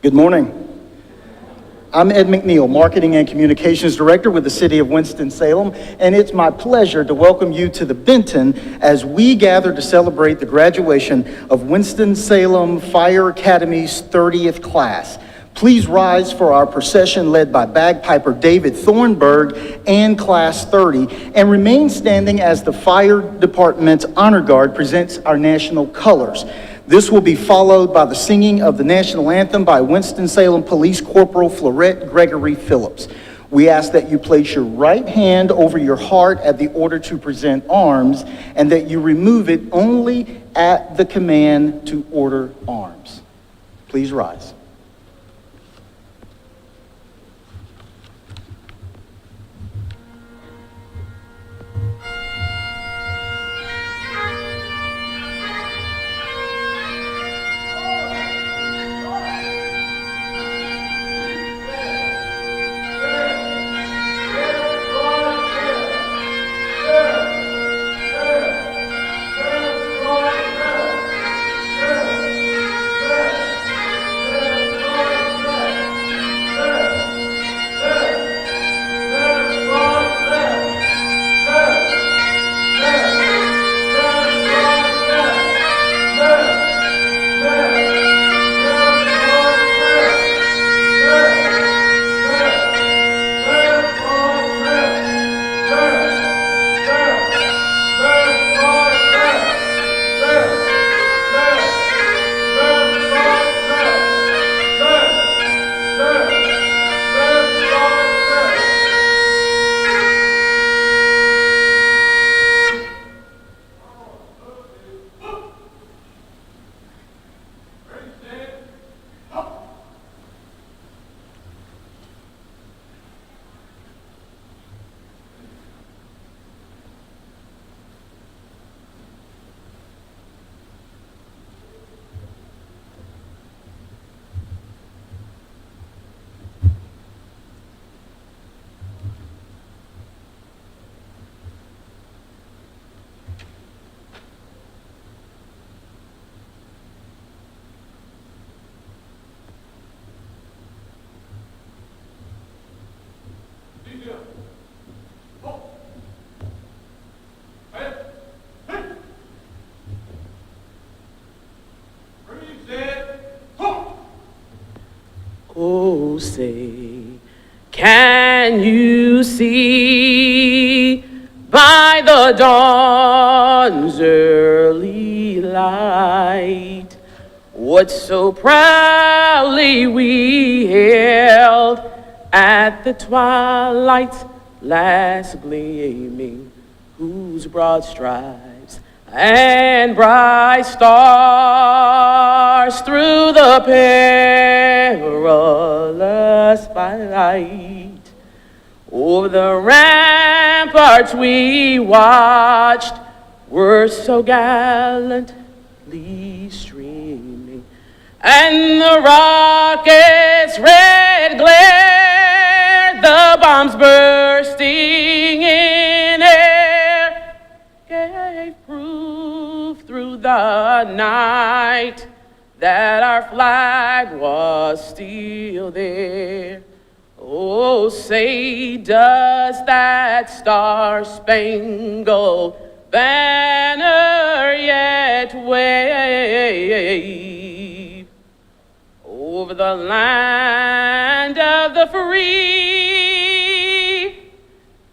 Good morning. I'm Ed McNeil, Marketing and Communications Director with the City of Winston-Salem, and it's my pleasure to welcome you to the Benton as we gather to celebrate the graduation of Winston-Salem Fire Academy's 30th class. Please rise for our procession led by bagpiper David Thornburg and Class 30, and remain standing as the Fire Department's Honor Guard presents our national colors. This will be followed by the singing of the national anthem by Winston-Salem Police Corporal Florette Gregory Phillips. We ask that you place your right hand over your heart at the order to present arms, and that you remove it only at the command to order arms. Please rise. Oh, say, can you see by the dawn's early light what so proudly we hailed at the twilight's last gleaming, whose broad stripes and bright stars through the perilous fight over the ramparts we watched were so gallantly streaming, and the rockets' red glare, the bombs bursting in air, gave proof through the night that our flag was still there. Oh, say, does that star-spangled banner yet wave over the land of the free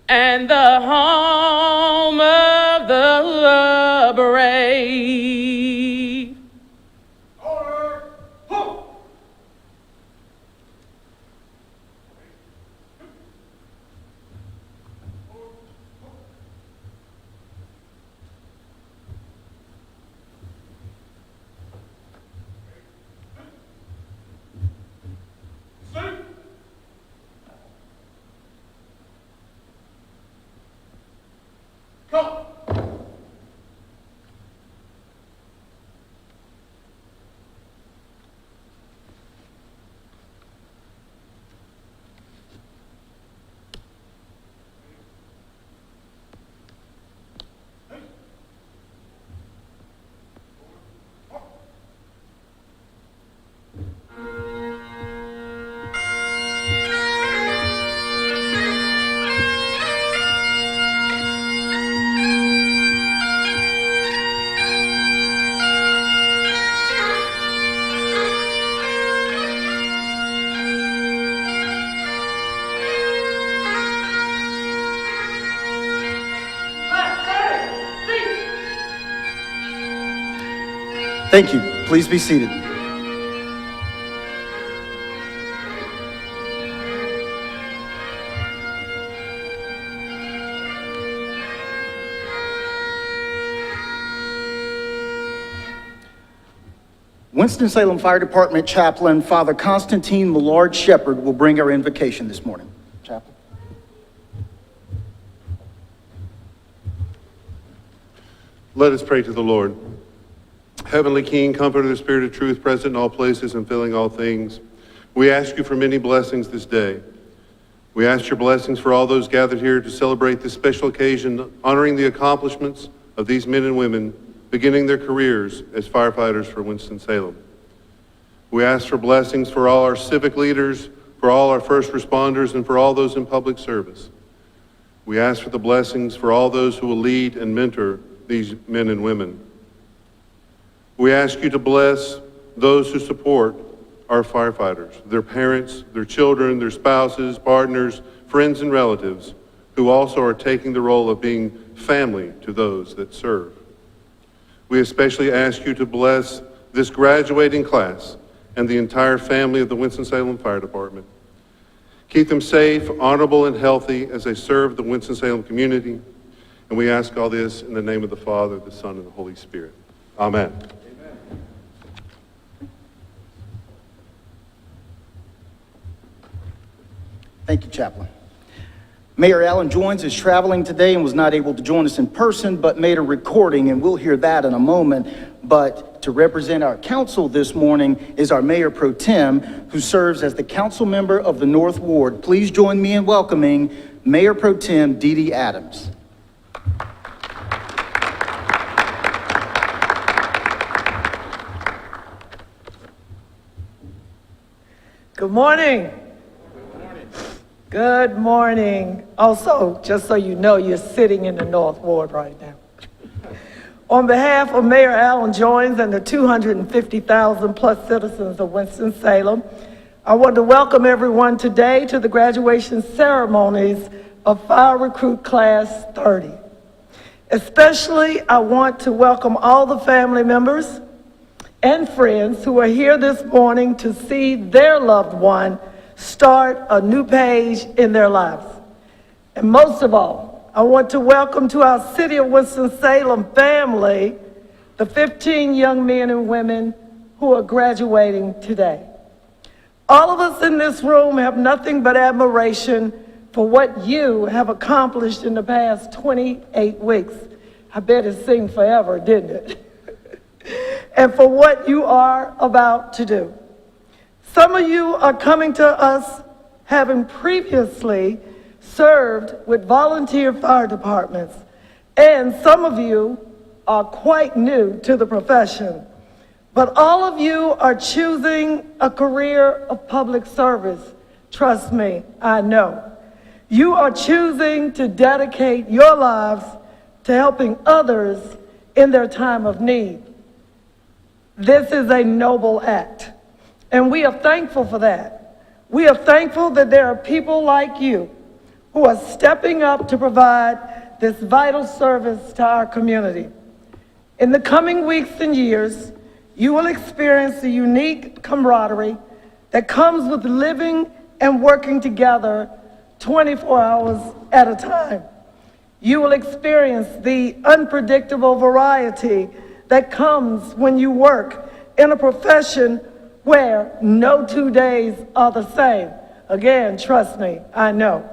and the home of the brave? Order! Halt! Sit! Come! Thank you. Please be seated. Winston-Salem Fire Department Chaplain, Father Constantine Millard Shepherd, will bring our invocation this morning. Chaplain. Let us pray to the Lord. Heavenly King, Comforter, the Spirit of truth, present in all places and filling all things, we ask you for many blessings this day. We ask your blessings for all those gathered here to celebrate this special occasion, honoring the accomplishments of these men and women beginning their careers as firefighters for Winston-Salem. We ask for blessings for all our civic leaders, for all our first responders, and for all those in public service. We ask for the blessings for all those who will lead and mentor these men and women. We ask you to bless those who support our firefighters, their parents, their children, their spouses, partners, friends, and relatives, who also are taking the role of being family to those that serve. We especially ask you to bless this graduating class and the entire family of the Winston-Salem Fire Department. Keep them safe, honorable, and healthy as they serve the Winston-Salem community. And we ask all this in the name of the Father, the Son, and the Holy Spirit. Amen. Thank you, Chaplain. Mayor Alan Joins is traveling today and was not able to join us in person, but made a recording, and we'll hear that in a moment. But to represent our council this morning is our Mayor Pro Tem, who serves as the council member of the North Ward. Please join me in welcoming Mayor Pro Tem Dee Dee Adams. Good morning. Good morning. Also, just so you know, you're sitting in the North Ward right now. On behalf of Mayor Alan Joins and the 250,000 plus citizens of Winston-Salem, I want to welcome everyone today to the graduation ceremonies of Fire Recruit Class 30. Especially, I want to welcome all the family members and friends who are here this morning to see their loved one start a new page in their lives. And most of all, I want to welcome to our City of Winston-Salem family the 15 young men and women who are graduating today. All of us in this room have nothing but admiration for what you have accomplished in the past 28 weeks. I bet it seemed forever, didn't it? And for what you are about to do. Some of you are coming to us having previously served with volunteer fire departments, and some of you are quite new to the profession. But all of you are choosing a career of public service. Trust me, I know. You are choosing to dedicate your lives to helping others in their time of need. This is a noble act. And we are thankful for that. We are thankful that there are people like you who are stepping up to provide this vital service to our community. In the coming weeks and years, you will experience the unique camaraderie that comes with living and working together 24 hours at a time. You will experience the unpredictable variety that comes when you work in a profession where no 2 days are the same. Again, trust me, I know.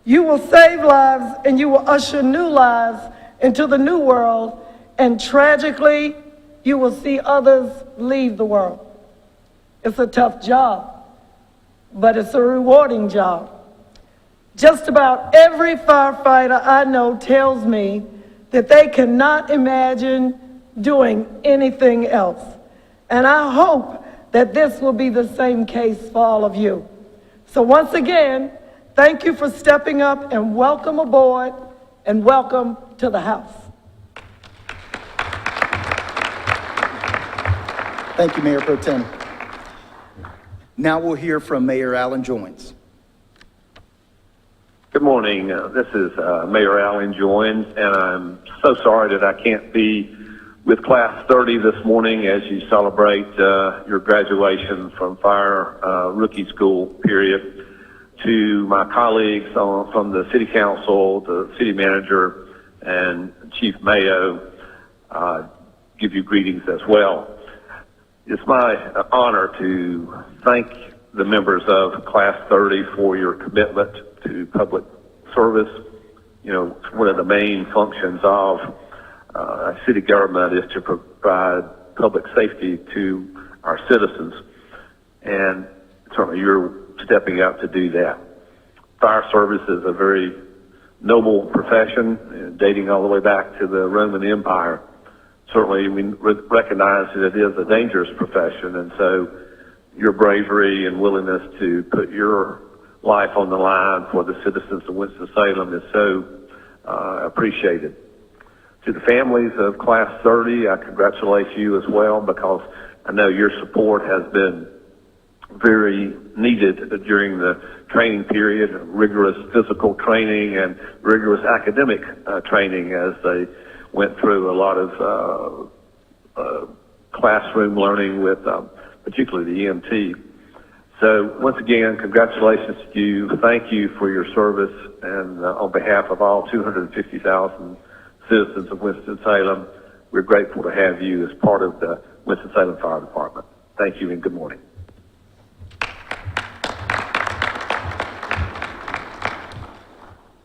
You will save lives and you will usher new lives into the new world, and tragically, you will see others leave the world. It's a tough job, but it's a rewarding job. Just about every firefighter I know tells me that they cannot imagine doing anything else. And I hope that this will be the same case for all of you. So once again, thank you for stepping up, and welcome aboard and welcome to the house. Thank you, Mayor Pro Tem. Now we'll hear from Mayor Alan Joins. Good morning. This is Mayor Alan Joins, and I'm so sorry that I can't be with Class 30 this morning as you celebrate your graduation from fire rookie school period. To my colleagues from the City Council, the City Manager, and Chief Mayo, give you greetings as well. It's my honor to thank the members of Class 30 for your commitment to public service. You know, one of the main functions of city government is to provide public safety to our citizens, and certainly you're stepping up to do that. Fire service is a very noble profession, dating all the way back to the Roman Empire. Certainly we recognize that it is a dangerous profession, and so your bravery and willingness to put your life on the line for the citizens of Winston-Salem is so appreciated. To the families of Class 30, I congratulate you as well, because I know your support has been very needed during the training period, rigorous physical training and rigorous academic training as they went through a lot of classroom learning with particularly the EMT. So once again, congratulations to you. Thank you for your service, and on behalf of all 250,000 citizens of Winston-Salem, we're grateful to have you as part of the Winston-Salem Fire Department. Thank you and good morning.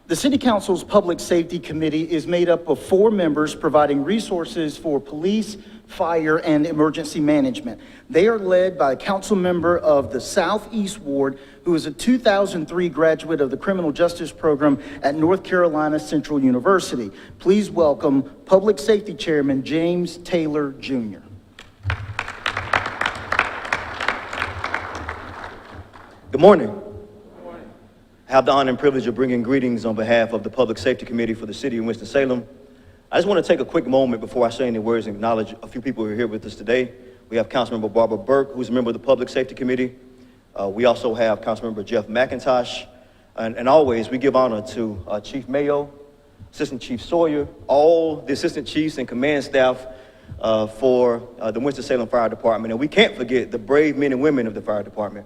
The City Council's Public Safety Committee is made up of 4 members providing resources for police, fire, and emergency management. They are led by a council member of the Southeast Ward, who is a 2003 graduate of the Criminal Justice Program at North Carolina Central University. Please welcome Public Safety Chairman James Taylor, Jr. Good morning. I have the honor and privilege of bringing greetings on behalf of the Public Safety Committee for the City of Winston-Salem. I just want to take a quick moment before I say any words and acknowledge a few people who are here with us today. We have Councilmember Barbara Burke, who's a member of the Public Safety Committee. We also have Councilmember Jeff McIntosh. And always, we give honor to Chief Mayo, Assistant Chief Sawyer, all the Assistant Chiefs and command staff for the Winston-Salem Fire Department. And we can't forget the brave men and women of the Fire Department.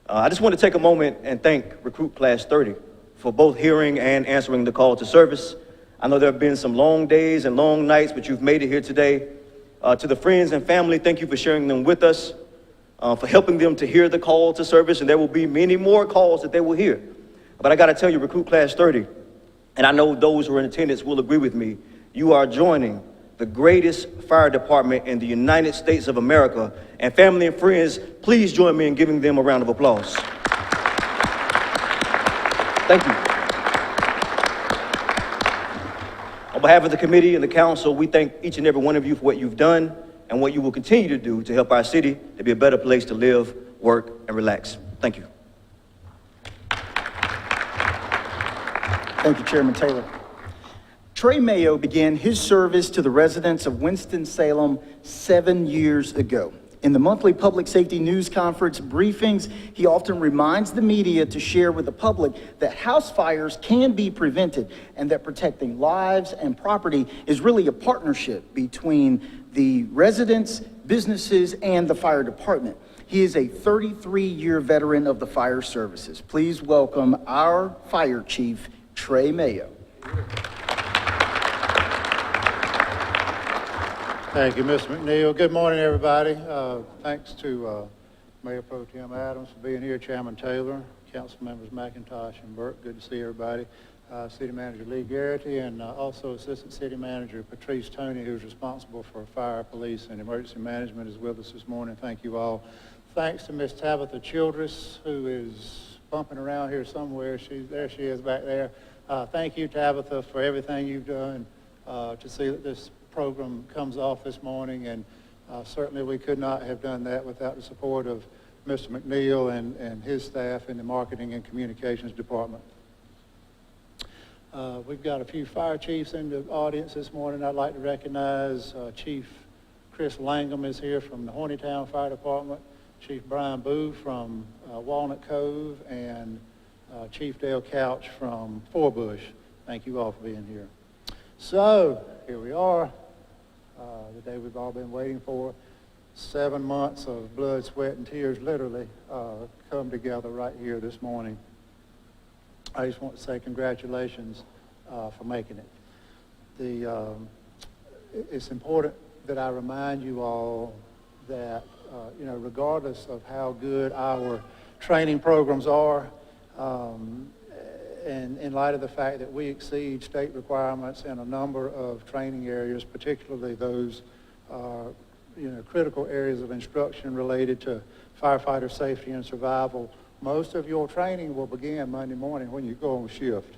I just want to take a moment and thank Recruit Class 30 for both hearing and answering the call to service. I know there have been some long days and long nights, but you've made it here today. To the friends and family, thank you for sharing them with us, for helping them to hear the call to service, and there will be many more calls that they will hear. But I got to tell you, Recruit Class 30, and I know those who are in attendance will agree with me, you are joining the greatest fire department in the United States of America. And family and friends, please join me in giving them a round of applause. Thank you. On behalf of the committee and the council, we thank each and every one of you for what you've done and what you will continue to do to help our city to be a better place to live, work, and relax. Thank you. Thank you, Chairman Taylor. Trey Mayo began his service to the residents of Winston-Salem 7 years ago. In the monthly public safety news conference briefings, he often reminds the media to share with the public that house fires can be prevented and that protecting lives and property is really a partnership between the residents, businesses, and the fire department. He is a 33-year veteran of the fire services. Please welcome our fire chief, Trey Mayo. Thank you, Mr. McNeil. Good morning, everybody. Thanks to Mayor Pro Tem Adams for being here, Chairman Taylor, Council Members McIntosh and Burke. Good to see everybody. City Manager Lee Garrity, and also Assistant City Manager Patrice Toney, who's responsible for fire, police, and emergency management, is with us this morning. Thank you all. Thanks to Miss Tabitha Childress, who is bumping around here somewhere. There she is back there. Thank you, Tabitha, for everything you've done to see that this program comes off this morning, and certainly we could not have done that without the support of Mr. McNeil and his staff in the Marketing and Communications Department. We've got a few fire chiefs in the audience this morning. I'd like to recognize Chief Chris Langham is here from the Hornytown Fire Department, Chief Brian Boo from Walnut Cove, and Chief Dale Couch from Forbush. Thank you all for being here. So, here we are. the day we've all been waiting for. 7 months of blood, sweat, and tears literally come together right here this morning. I just want to say congratulations for making it. It's important that I remind you all that, regardless of how good our training programs are, and in light of the fact that we exceed state requirements in a number of training areas, particularly those critical areas of instruction related to firefighter safety and survival, most of your training will begin Monday morning when you go on shift.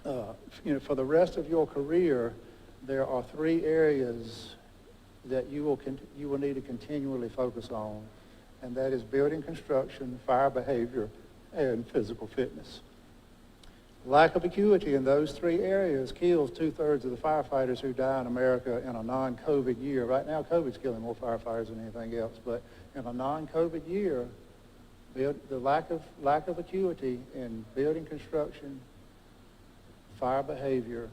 For the rest of your career, there are 3 areas that you will need to continually focus on, and that is building construction, fire behavior, and physical fitness. Lack of acuity in those 3 areas kills 2/3 of the firefighters who die in America in a non-COVID year. Right now, COVID's killing more firefighters than anything else, but in a non-COVID year, the lack of acuity in building construction, fire behavior,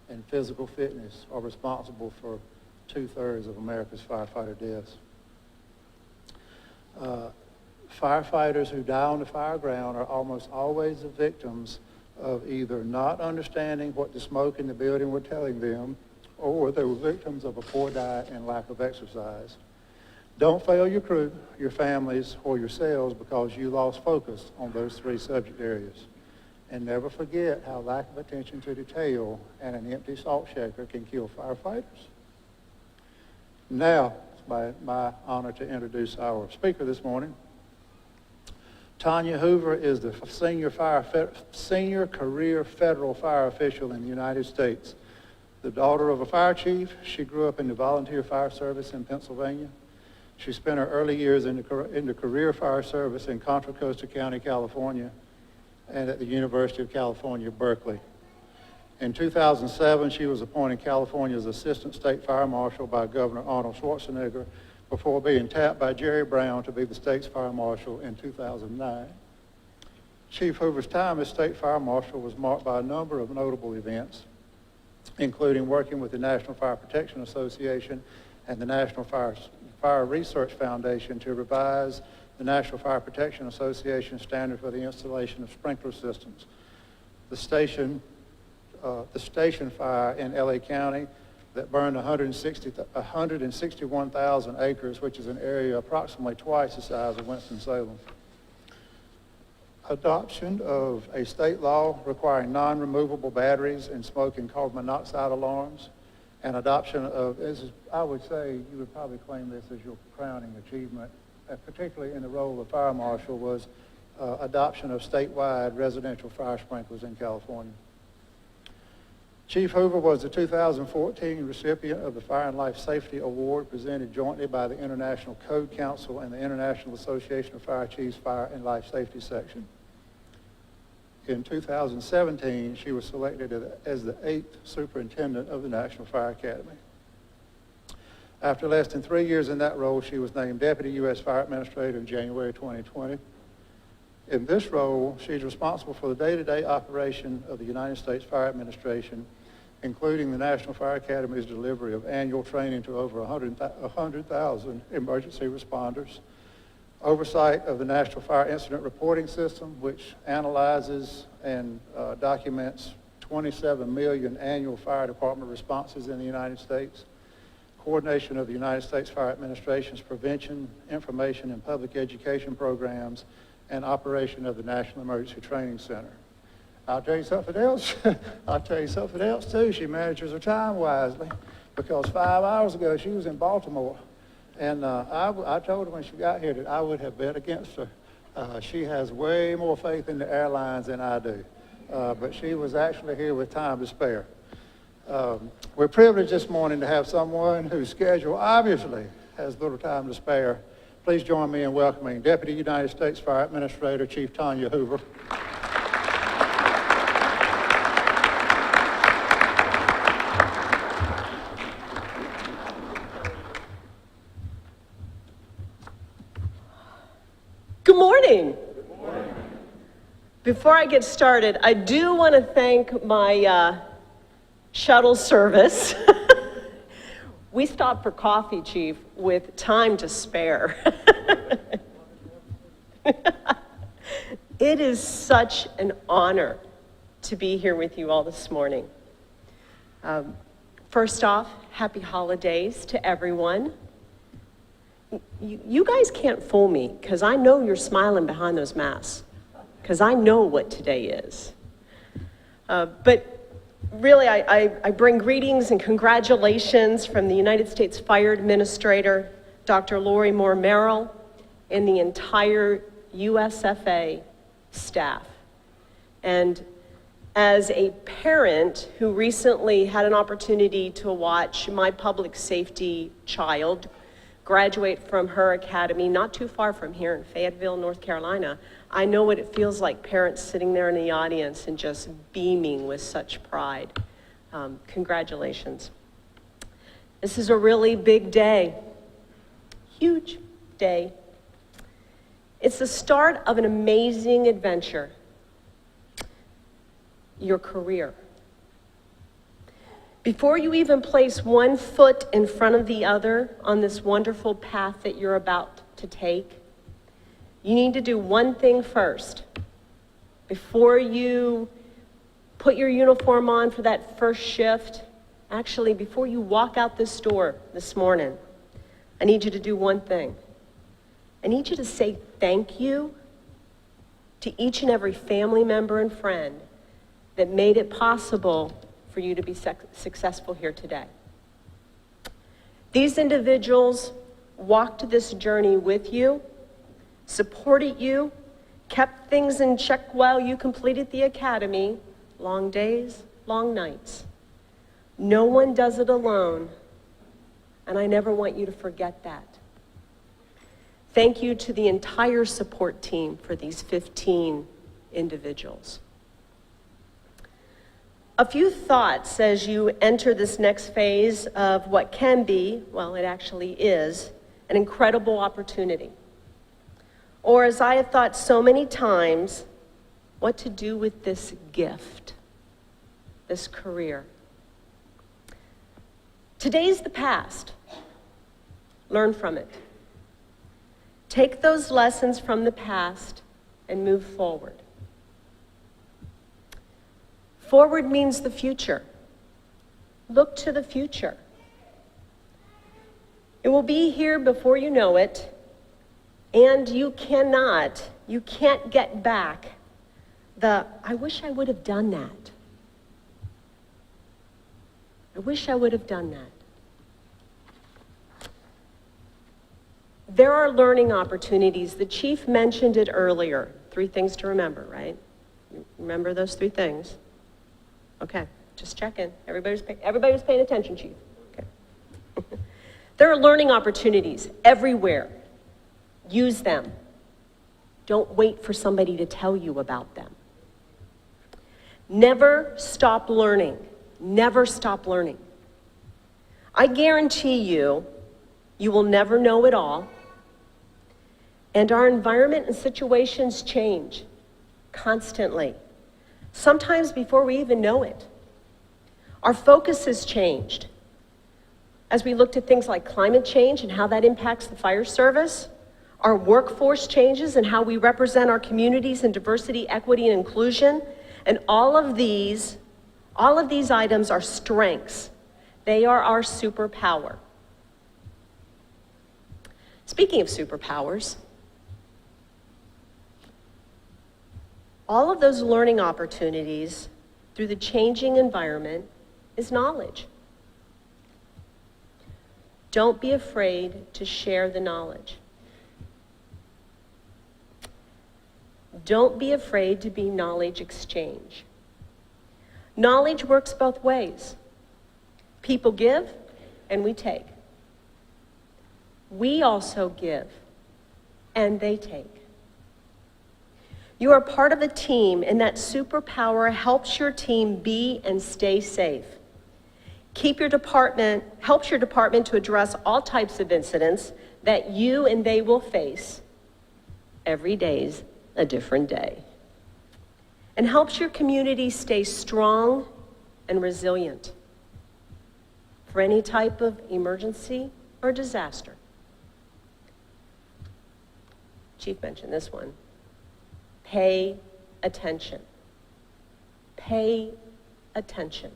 and physical fitness are responsible for 2/3 of America's firefighter deaths. Firefighters who die on the fire ground are almost always the victims of either not understanding what the smoke in the building were telling them, or they were victims of a poor diet and lack of exercise. Don't fail your crew, your families, or yourselves because you lost focus on those 3 subject areas. And never forget how lack of attention to detail and an empty salt shaker can kill firefighters. Now, it's my honor to introduce our speaker this morning. Tanya Hoover is the senior career federal fire official in the United States. The daughter of a fire chief, she grew up in the volunteer fire service in Pennsylvania. She spent her early years in the career fire service in Contra Costa County, California, and at the University of California, Berkeley. In 2007, she was appointed California's Assistant State Fire Marshal by Governor Arnold Schwarzenegger before being tapped by Jerry Brown to be the state's fire marshal in 2009. Chief Hoover's time as state fire marshal was marked by a number of notable events, including working with the National Fire Protection Association and the National Fire Research Foundation to revise the National Fire Protection Association standard for the installation of sprinkler systems. The station fire in LA County that burned 161,000 acres, which is an area approximately twice the size of Winston-Salem. Adoption of a state law requiring non-removable batteries and smoke and carbon monoxide alarms, and adoption of, I would say, you would probably claim this as your crowning achievement, particularly in the role of fire marshal, was adoption of statewide residential fire sprinklers in California. Chief Hoover was the 2014 recipient of the Fire and Life Safety Award presented jointly by the International Code Council and the International Association of Fire Chiefs Fire and Life Safety Section. In 2017, she was selected as the 8th superintendent of the National Fire Academy. After less than 3 years in that role, she was named Deputy U.S. Fire Administrator in January 2020. In this role, she's responsible for the day-to-day operation of the United States Fire Administration, including the National Fire Academy's delivery of annual training to over 100,000 emergency responders, oversight of the National Fire Incident Reporting System, which analyzes and documents 27 million annual fire department responses in the United States, coordination of the United States Fire Administration's prevention, information, and public education programs, and operation of the National Emergency Training Center. I'll tell you something else. Too. She manages her time wisely, because 5 hours ago she was in Baltimore, and I told her when she got here that I would have bet against her. She has way more faith in the airlines than I do, but she was actually here with time to spare. We're privileged this morning to have someone whose schedule obviously has little time to spare. Please join me in welcoming Deputy United States Fire Administrator Chief Tanya Hoover. Good morning. Good morning. Before I get started, I do want to thank my shuttle service We stopped for coffee, Chief, with time to spare. It is such an honor to be here with you all this morning. First off, happy holidays to everyone. You guys can't fool me, because I know you're smiling behind those masks, because I know what today is. But really, I bring greetings and congratulations from the United States Fire Administrator, Dr. Lori Moore Merrill, and the entire USFA staff. And as a parent who recently had an opportunity to watch my public safety child graduate from her academy not too far from here in Fayetteville, North Carolina, I know what it feels like, parents sitting there in the audience and just beaming with such pride. Congratulations. This is a really big day, huge day. It's the start of an amazing adventure, your career. Before you even place one foot in front of the other on this wonderful path that you're about to take, you need to do one thing first. Before you put your uniform on for that first shift, actually, before you walk out this door this morning, I need you to do one thing. I need you to say thank you to each and every family member and friend that made it possible for you to be successful here today. These individuals walked this journey with you, supported you, kept things in check while you completed the academy, long days, long nights. No one does it alone, and I never want you to forget that. Thank you to the entire support team for these 15 individuals. A few thoughts as you enter this next phase of what can be, well, it actually is, an incredible opportunity. Or as I have thought so many times, what to do with this gift, this career. Today's the past. Learn from it. Take those lessons from the past and move forward. Forward means the future. Look to the future. It will be here before you know it, and you can't get back I wish I would have done that. I wish I would have done that. There are learning opportunities. The chief mentioned it earlier. 3 things to remember, right? You remember those 3 things? Okay, just checking. Everybody's paying attention, chief. Okay. There are learning opportunities everywhere. Use them. Don't wait for somebody to tell you about them. Never stop learning. Never stop learning. I guarantee you, you will never know it all. And our environment and situations change constantly, sometimes before we even know it. Our focus has changed. As we looked at things like climate change and how that impacts the fire service, our workforce changes and how we represent our communities in diversity, equity, and inclusion, and all of these items are strengths. They are our superpower. Speaking of superpowers, all of those learning opportunities through the changing environment is knowledge. Don't be afraid to share the knowledge. Don't be afraid to be knowledge exchange. Knowledge works both ways. People give and we take. We also give and they take. You are part of a team, and that superpower helps your team be and stay safe. Helps your department to address all types of incidents that you and they will face. Every day's a different day. And helps your community stay strong and resilient. for any type of emergency or disaster. Chief mentioned this one. Pay attention. Pay attention.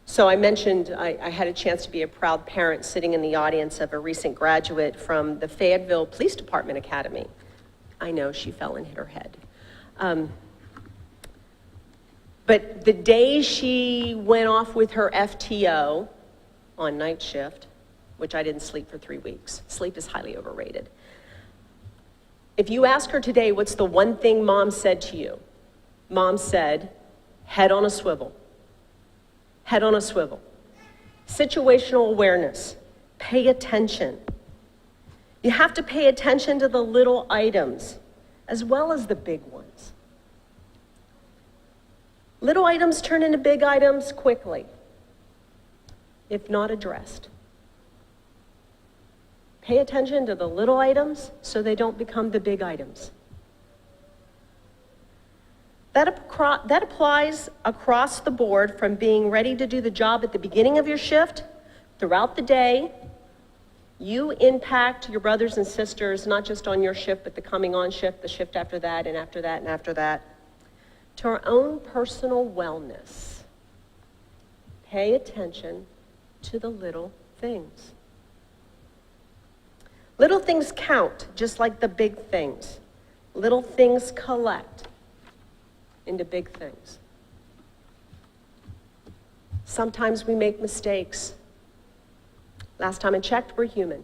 So I mentioned I had a chance to be a proud parent sitting in the audience of a recent graduate from the Fayetteville Police Department Academy. I know she fell and hit her head. But the day she went off with her FTO on night shift, which I didn't sleep for 3 weeks. Sleep is highly overrated. If you ask her today, what's the one thing Mom said to you? Mom said, head on a swivel. Head on a swivel. Situational awareness. Pay attention. You have to pay attention to the little items as well as the big ones. Little items turn into big items quickly, if not addressed. Pay attention to the little items so they don't become the big items. That applies across the board, from being ready to do the job at the beginning of your shift, throughout the day. You impact your brothers and sisters, not just on your shift, but the coming on shift, the shift after that, and after that, and after that. To our own personal wellness, pay attention to the little things. Little things count, just like the big things. Little things collect into big things. Sometimes we make mistakes. Last time I checked, we're human.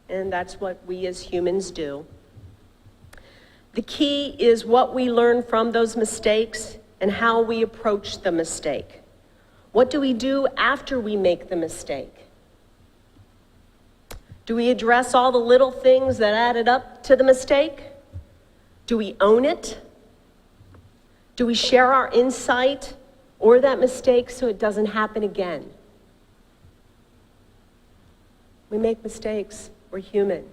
And that's what we as humans do. The key is what we learn from those mistakes and how we approach the mistake. What do we do after we make the mistake? Do we address all the little things that added up to the mistake? Do we own it? Do we share our insight or that mistake so it doesn't happen again? We make mistakes. We're human.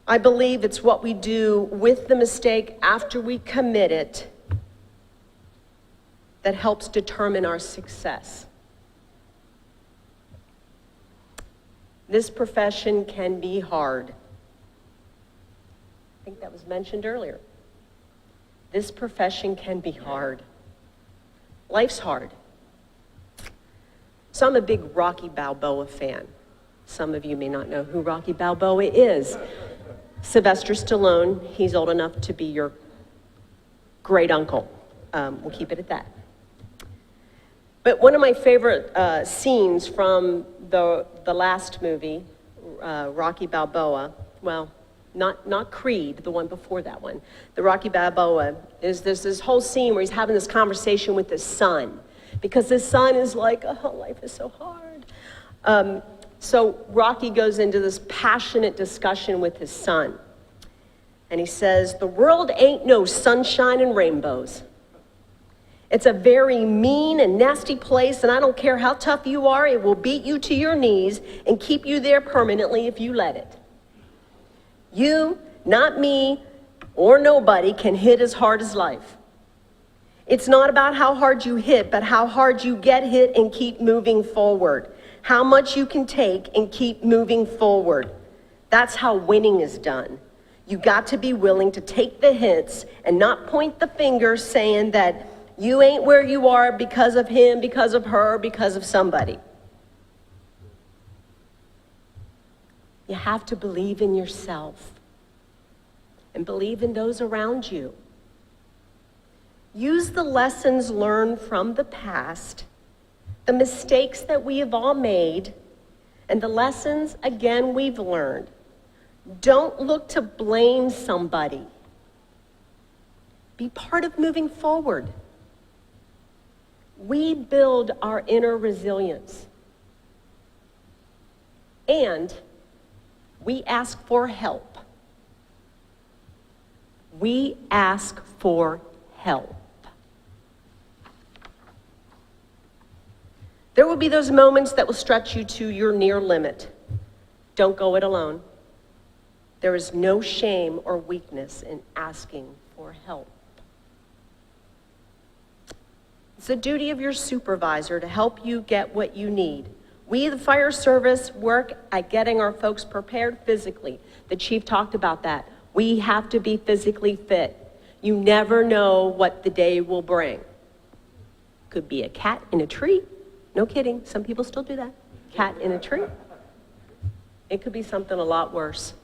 I believe it's what we do with the mistake after we commit it that helps determine our success. This profession can be hard. I think that was mentioned earlier. This profession can be hard. Life's hard. So I'm a big Rocky Balboa fan. Some of you may not know who Rocky Balboa is. Sylvester Stallone, he's old enough to be your great uncle. We'll keep it at that. But one of my favorite scenes from the last movie, Rocky Balboa, well, not Creed, the one before that one. The Rocky Balboa is this whole scene where he's having this conversation with his son, because his son is like, oh, life is so hard. So Rocky goes into this passionate discussion with his son. And he says, the world ain't no sunshine and rainbows. It's a very mean and nasty place, and I don't care how tough you are, it will beat you to your knees and keep you there permanently if you let it. You, not me, or nobody can hit as hard as life. It's not about how hard you hit, but how hard you get hit and keep moving forward. How much you can take and keep moving forward. That's how winning is done. You got to be willing to take the hits and not point the finger saying that you ain't where you are because of him, because of her, because of somebody. You have to believe in yourself and believe in those around you. Use the lessons learned from the past, the mistakes that we have all made, and the lessons, again, we've learned. Don't look to blame somebody. Be part of moving forward. We build our inner resilience. And we ask for help. We ask for help. There will be those moments that will stretch you to your near limit. Don't go it alone. There is no shame or weakness in asking for help. It's the duty of your supervisor to help you get what you need. We, the fire service, work at getting our folks prepared physically. The chief talked about that. We have to be physically fit. You never know what the day will bring. Could be a cat in a tree. No kidding, some people still do that. Cat in a tree. It could be something a lot worse.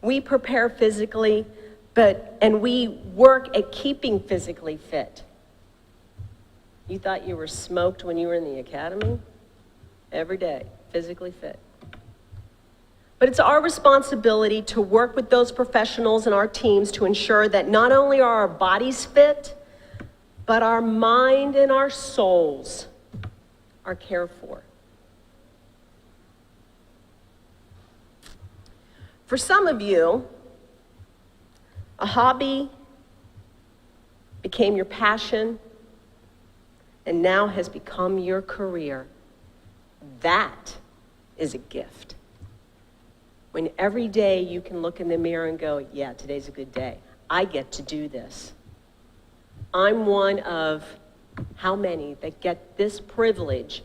We prepare physically, and we work at keeping physically fit. You thought you were smoked when you were in the academy? Every day, physically fit. But it's our responsibility to work with those professionals and our teams to ensure that not only are our bodies fit, but our mind and our souls are cared for. For some of you, a hobby became your passion and now has become your career. That is a gift. When every day you can look in the mirror and go, yeah, today's a good day. I get to do this. I'm one of how many that get this privilege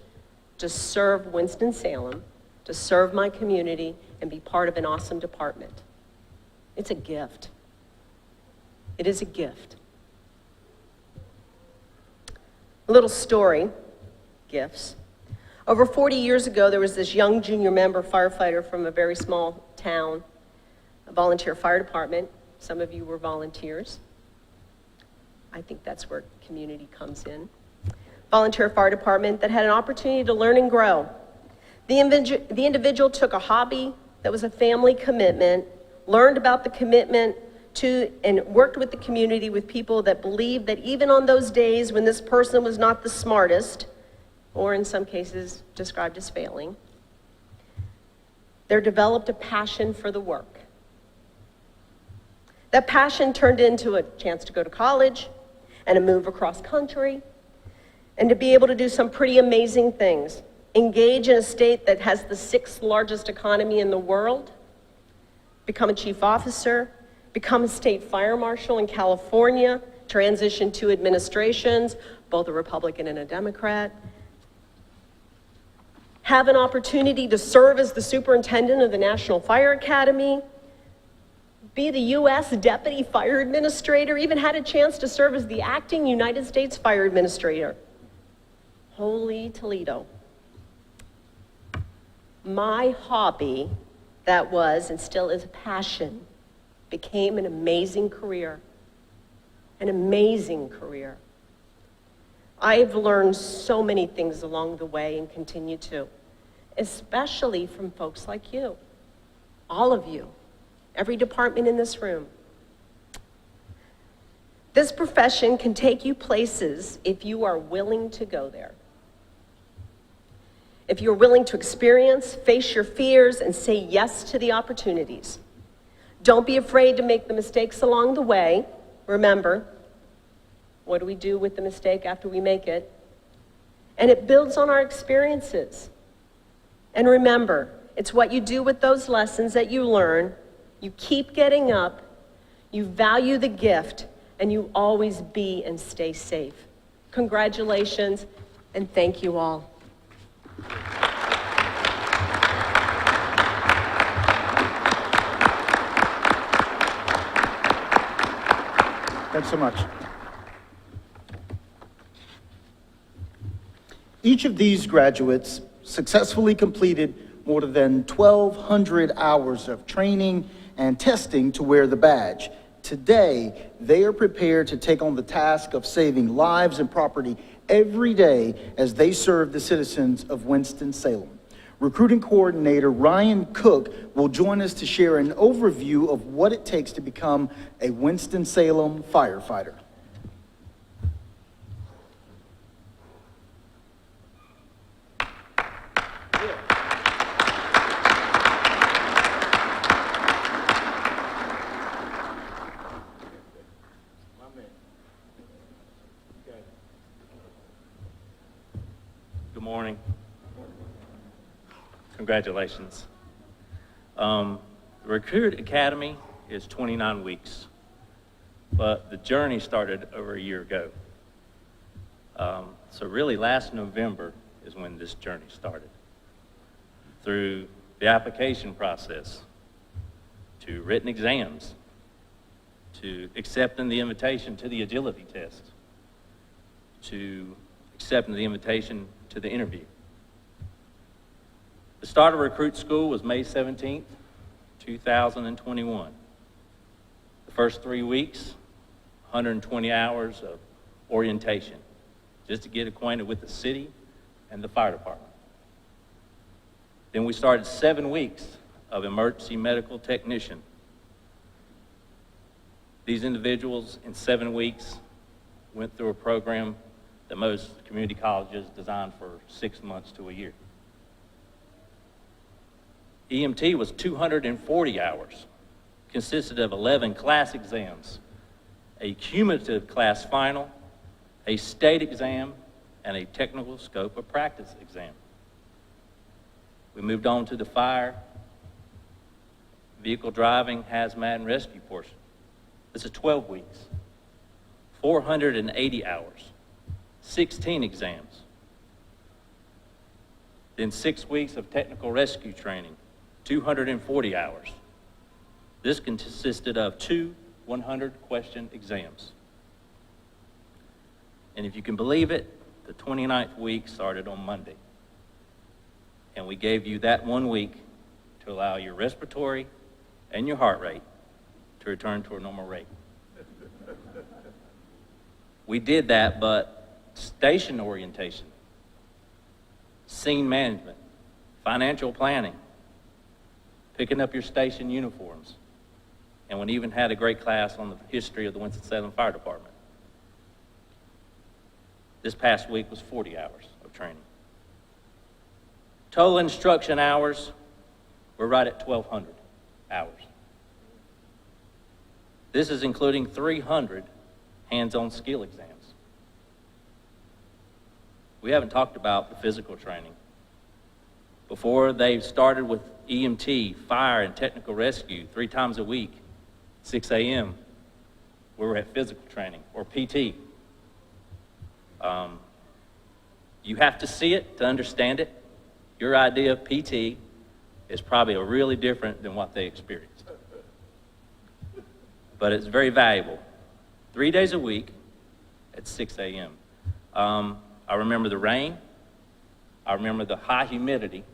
to serve Winston-Salem, to serve my community, and be part of an awesome department. It's a gift. It is a gift. A little story, gifts. Over 40 years ago, there was this young junior member firefighter from a very small town, a volunteer fire department. Some of you were volunteers. I think that's where community comes in. Volunteer fire department that had an opportunity to learn and grow. The individual took a hobby that was a family commitment, learned about the commitment to, and worked with the community with people that believed that even on those days when this person was not the smartest, or in some cases described as failing, there developed a passion for the work. That passion turned into a chance to go to college and a move across country and to be able to do some pretty amazing things. Engage in a state that has the 6th largest economy in the world, become a chief officer, become a state fire marshal in California, transition 2 administrations, both a Republican and a Democrat, have an opportunity to serve as the superintendent of the National Fire Academy, be the U.S. Deputy Fire Administrator, even had a chance to serve as the acting United States Fire Administrator. Holy Toledo. My hobby, that was and still is a passion, became an amazing career. An amazing career. I've learned so many things along the way and continue to, especially from folks like you, all of you, every department in this room. This profession can take you places if you are willing to go there. If you're willing to experience, face your fears, and say yes to the opportunities. Don't be afraid to make the mistakes along the way. Remember, what do we do with the mistake after we make it? And it builds on our experiences. And remember, it's what you do with those lessons that you learn. You keep getting up, you value the gift, and you always be and stay safe. Congratulations, and thank you all. Thanks so much. Each of these graduates successfully completed more than 1,200 hours of training and testing to wear the badge. Today, they are prepared to take on the task of saving lives and property every day as they serve the citizens of Winston-Salem. Recruiting Coordinator Ryan Cook will join us to share an overview of what it takes to become a Winston-Salem firefighter. Good morning. Congratulations. The Recruit Academy is 29 weeks. but the journey started over a year ago. So really last November is when this journey started. Through the application process, to written exams, to accepting the invitation to the agility test, to accepting the invitation to the interview. The start of Recruit School was May 17th, 2021. The first 3 weeks, 120 hours of orientation, just to get acquainted with the city and the fire department. Then we started 7 weeks of emergency medical technician. These individuals in 7 weeks went through a program that most community colleges design for 6 months to a year. EMT was 240 hours, consisted of 11 class exams, a cumulative class final, a state exam, and a technical scope of practice exam. We moved on to the fire, vehicle driving, hazmat, and rescue portion. This is 12 weeks, 480 hours, 16 exams. Then 6 weeks of technical rescue training, 240 hours. This consisted of 2 100-question exams. And if you can believe it, the 29th week started on Monday. And we gave you that 1 week to allow your respiratory and your heart rate to return to a normal rate. We did that, but station orientation, scene management, financial planning, picking up your station uniforms, and we even had a great class on the history of the Winston-Salem Fire Department. This past week was 40 hours of training. Total instruction hours, we're right at 1,200 hours. This is including 300 hands-on skill exams. We haven't talked about the physical training. Before they started with EMT, fire, and technical rescue 3 times a week, 6 a.m., we were at physical training, or PT. You have to see it to understand it. Your idea of PT is probably really different than what they experienced. But it's very valuable. 3 days a week at 6 a.m. I remember the rain. I remember the high humidity.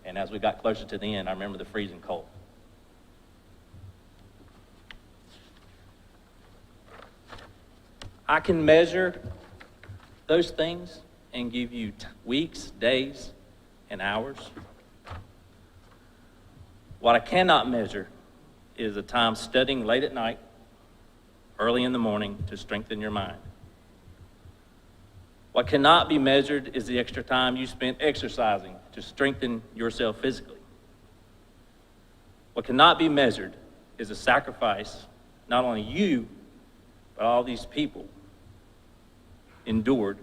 And as we got closer to the end, I remember the freezing cold. I can measure those things and give you weeks, days, and hours. What I cannot measure is the time studying late at night, early in the morning to strengthen your mind. What cannot be measured is the extra time you spent exercising to strengthen yourself physically. What cannot be measured is the sacrifice not only you, but all these people endured,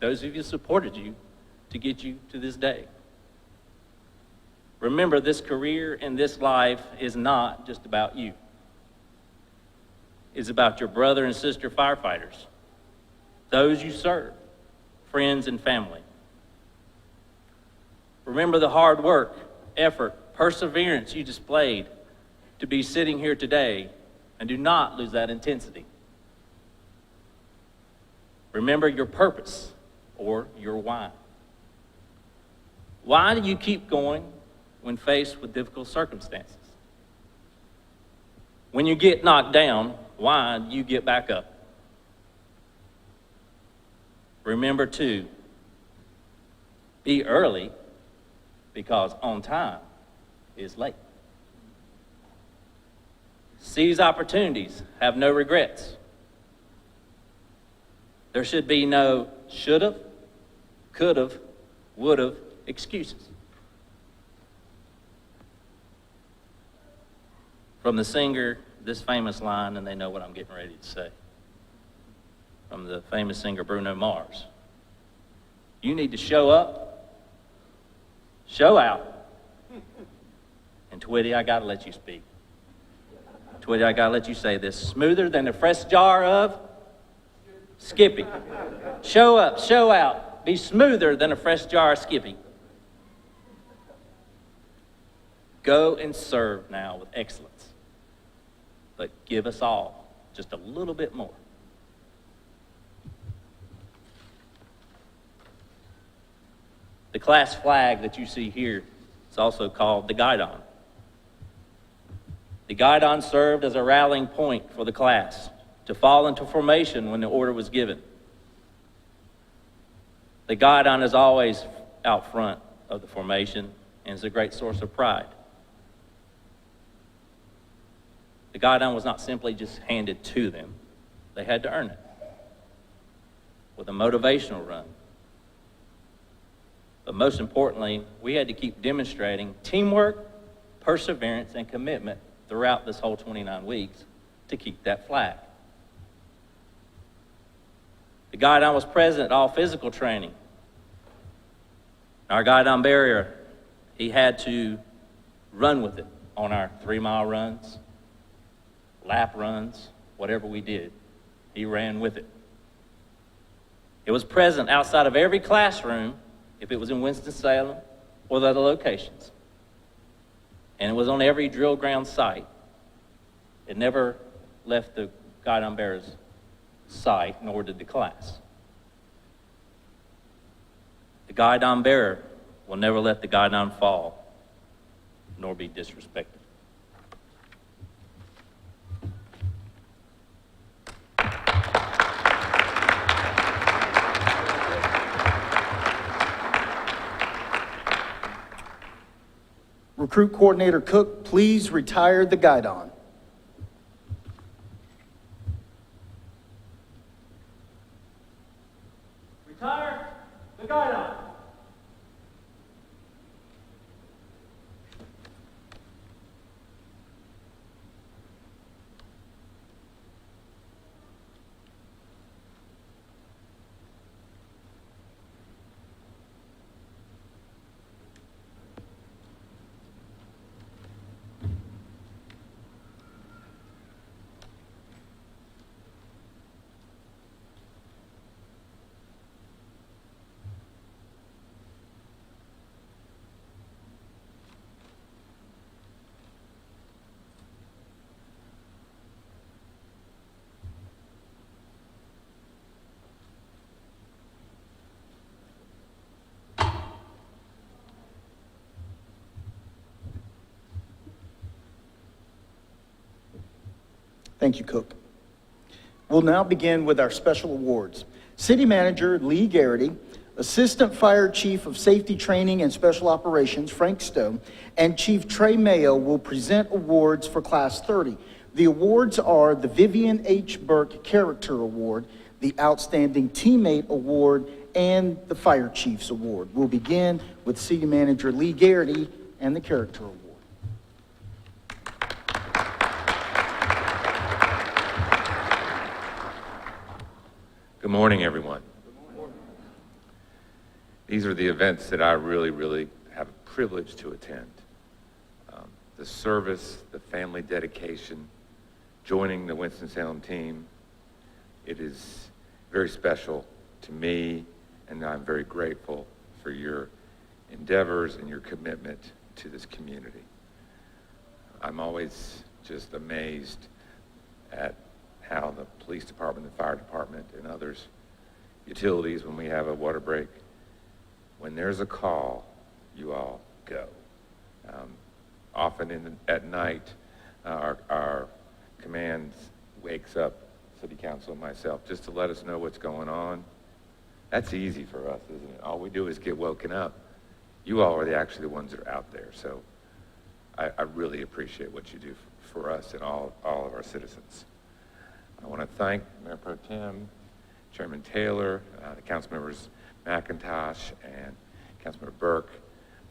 those of you supported you to get you to this day. Remember, this career and this life is not just about you. It's about your brother and sister firefighters, those you serve, friends and family. Remember the hard work, effort, perseverance you displayed to be sitting here today, and do not lose that intensity. Remember your purpose or your why. Why do you keep going when faced with difficult circumstances? When you get knocked down, why do you get back up? Remember to be early, because on time is late. Seize opportunities, have no regrets. There should be no should've, could've, would've excuses. From the singer, this famous line, and they know what I'm getting ready to say. From the famous singer Bruno Mars. You need to show up, show out, and Twitty, I gotta let you speak. Twitty, I gotta let you say this. Smoother than a fresh jar of Skippy. Show up, show out. Be smoother than a fresh jar of Skippy. Go and serve now with excellence. But give us all just a little bit more. The class flag that you see here is also called the guidon. The guidon served as a rallying point for the class to fall into formation when the order was given. The guidon is always out front of the formation and is a great source of pride. The guidon was not simply just handed to them. They had to earn it with a motivational run. But most importantly, we had to keep demonstrating teamwork, perseverance, and commitment throughout this whole 29 weeks to keep that flag. The guidon was present at all physical training. Our guidon bearer, he had to run with it on our 3-mile runs, lap runs, whatever we did. He ran with it. It was present outside of every classroom, if it was in Winston-Salem or the other locations. And it was on every drill ground site. It never left the guidon bearer's sight, nor did the class. The guidon bearer will never let the guidon fall, nor be disrespected. Recruit Coordinator Cook, please retire the guidon. Retire the guidon. Thank you, Cook. We'll now begin with our special awards. City Manager Lee Garrity, Assistant Fire Chief of Safety Training and Special Operations Frank Stowe, and Chief Trey Mayo will present awards for Class 30. The awards are the Vivian H. Burke Character Award, the Outstanding Teammate Award, and the Fire Chief's Award. We'll begin with City Manager Lee Garrity and the Character Award. Good morning, everyone. These are the events that I really have a privilege to attend. The service, the family dedication, joining the Winston-Salem team. It is very special to me, and I'm very grateful for your endeavors and your commitment to this community. I'm always just amazed at how the police department, the fire department, and others, utilities, when we have a water break, when there's a call, you all go. Often at night, our command wakes up City Council and myself just to let us know what's going on. That's easy for us, isn't it? All we do is get woken up. You all are actually the ones that are out there, so I really appreciate what you do for us and all of our citizens. I want to thank Mayor Pro Tem, Chairman Taylor, the council members McIntosh and Councilmember Burke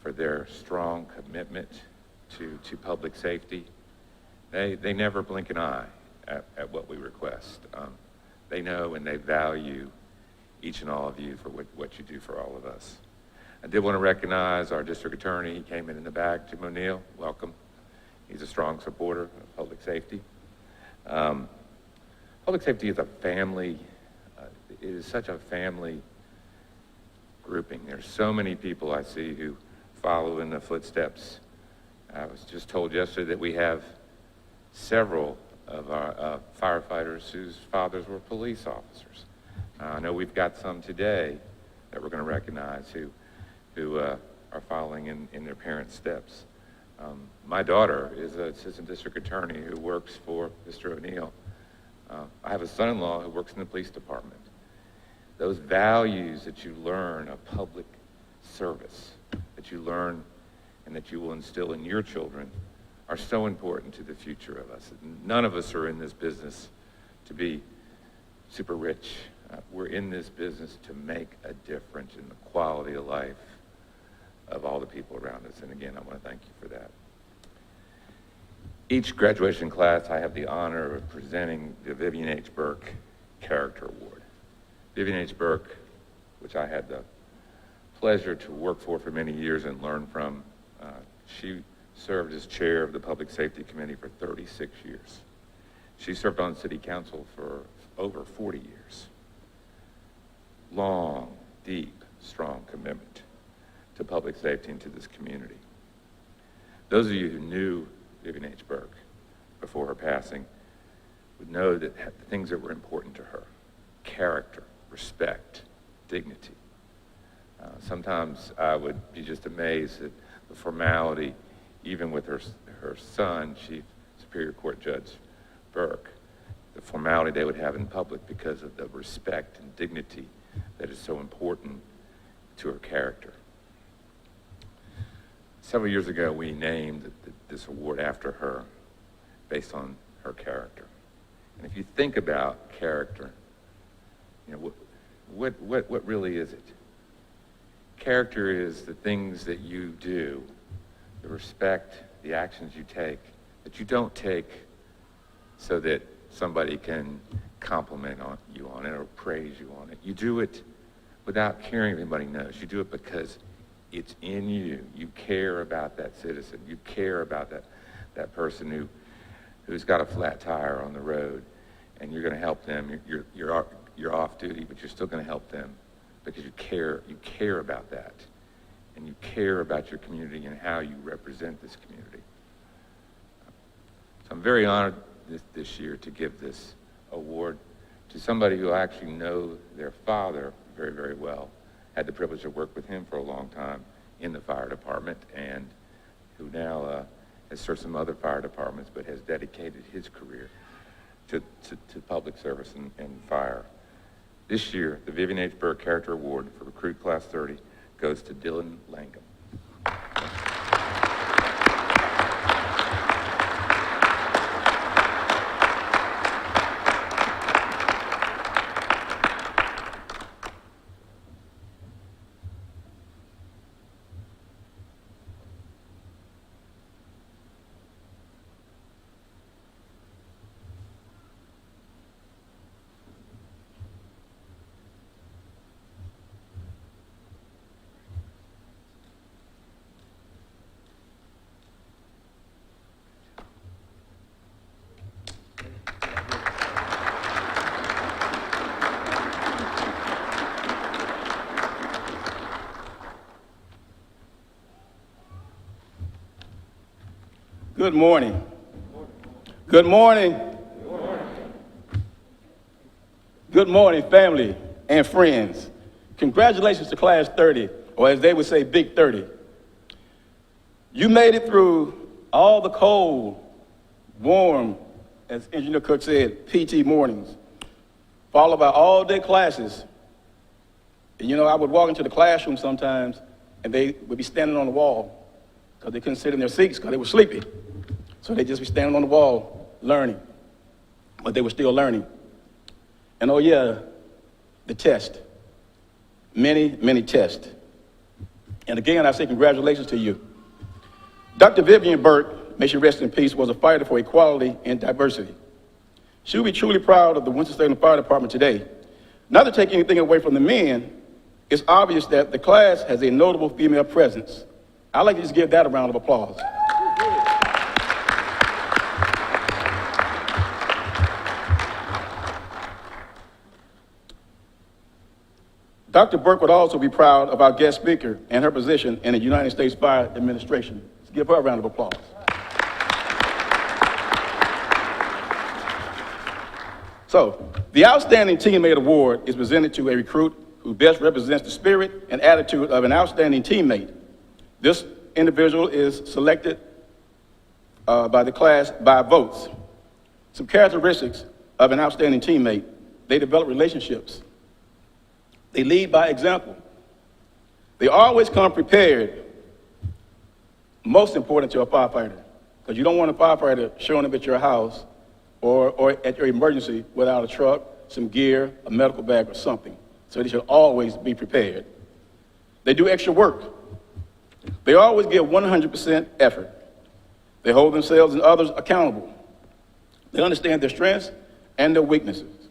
for their strong commitment to public safety. They never blink an eye at what we request. They know and they value each and all of you for what you do for all of us. I did want to recognize our district attorney. He came in the back. Jim O'Neill, welcome. He's a strong supporter of public safety. Public safety is a family, it is such a family grouping. There's so many people I see who follow in the footsteps. I was just told yesterday that we have several of our firefighters whose fathers were police officers. I know we've got some today that we're going to recognize who are following in their parents' steps. My daughter is an assistant district attorney who works for Mr. O'Neill. I have a son-in-law who works in the police department. Those values that you learn of public service, that you learn and that you will instill in your children, are so important to the future of us. None of us are in this business to be super rich. We're in this business to make a difference in the quality of life of all the people around us. And again, I want to thank you for that. Each graduation class, I have the honor of presenting the Vivian H. Burke Character Award. Vivian H. Burke, which I had the pleasure to work for many years and learn from, she served as chair of the Public Safety Committee for 36 years. She served on city council for over 40 years. Long, deep, strong commitment to public safety and to this community. Those of you who knew Vivian H. Burke before her passing would know that the things that were important to her: character, respect, dignity. Sometimes I would be just amazed at the formality, even with her son, Chief Superior Court Judge Burke, the formality they would have in public because of the respect and dignity that is so important to her character. Several years ago, we named this award after her based on her character. And if you think about character, you know, what really is it? Character is the things that you do, the respect, the actions you take, that you don't take so that somebody can compliment you on it or praise you on it. You do it without caring if anybody knows. You do it because it's in you. You care about that citizen. You care about that person who's got a flat tire on the road, and you're going to help them. You're off duty, but you're still going to help them because you care about that, and you care about your community and how you represent this community. So I'm very honored this year to give this award to somebody who I actually know their father very, very well. Had the privilege to work with him for a long time in the fire department, and who now has served some other fire departments, but has dedicated his career to public service and fire. This year, the Vivian H. Burke Character Award for Recruit Class 30 goes to Dylan Langham. Good morning. Good morning. Good morning, family and friends. Congratulations to Class 30, or as they would say, Big 30. You made it through all the cold, warm, as Engineer Cook said, PT mornings, followed by all-day classes. And you know, I would walk into the classroom sometimes, and they would be standing on the wall because they couldn't sit in their seats because they were sleepy. So they'd just be standing on the wall learning, but they were still learning. And oh yeah, the test. Many, many tests. And again, I say congratulations to you. Dr. Vivian Burke, may she rest in peace, was a fighter for equality and diversity. She'll be truly proud of the Winston-Salem Fire Department today. Not to take anything away from the men, it's obvious that the class has a notable female presence. I'd like to just give that a round of applause. Dr. Burke would also be proud of our guest speaker and her position in the United States Fire Administration. Let's give her a round of applause. So, the Outstanding Teammate Award is presented to a recruit who best represents the spirit and attitude of an outstanding teammate. This individual is selected by the class by votes. Some characteristics of an outstanding teammate: they develop relationships. They lead by example. They always come prepared. Most important to a firefighter, because you don't want a firefighter showing up at your house or at your emergency without a truck, some gear, a medical bag, or something. So they should always be prepared. They do extra work. They always give 100% effort. They hold themselves and others accountable. They understand their strengths and their weaknesses.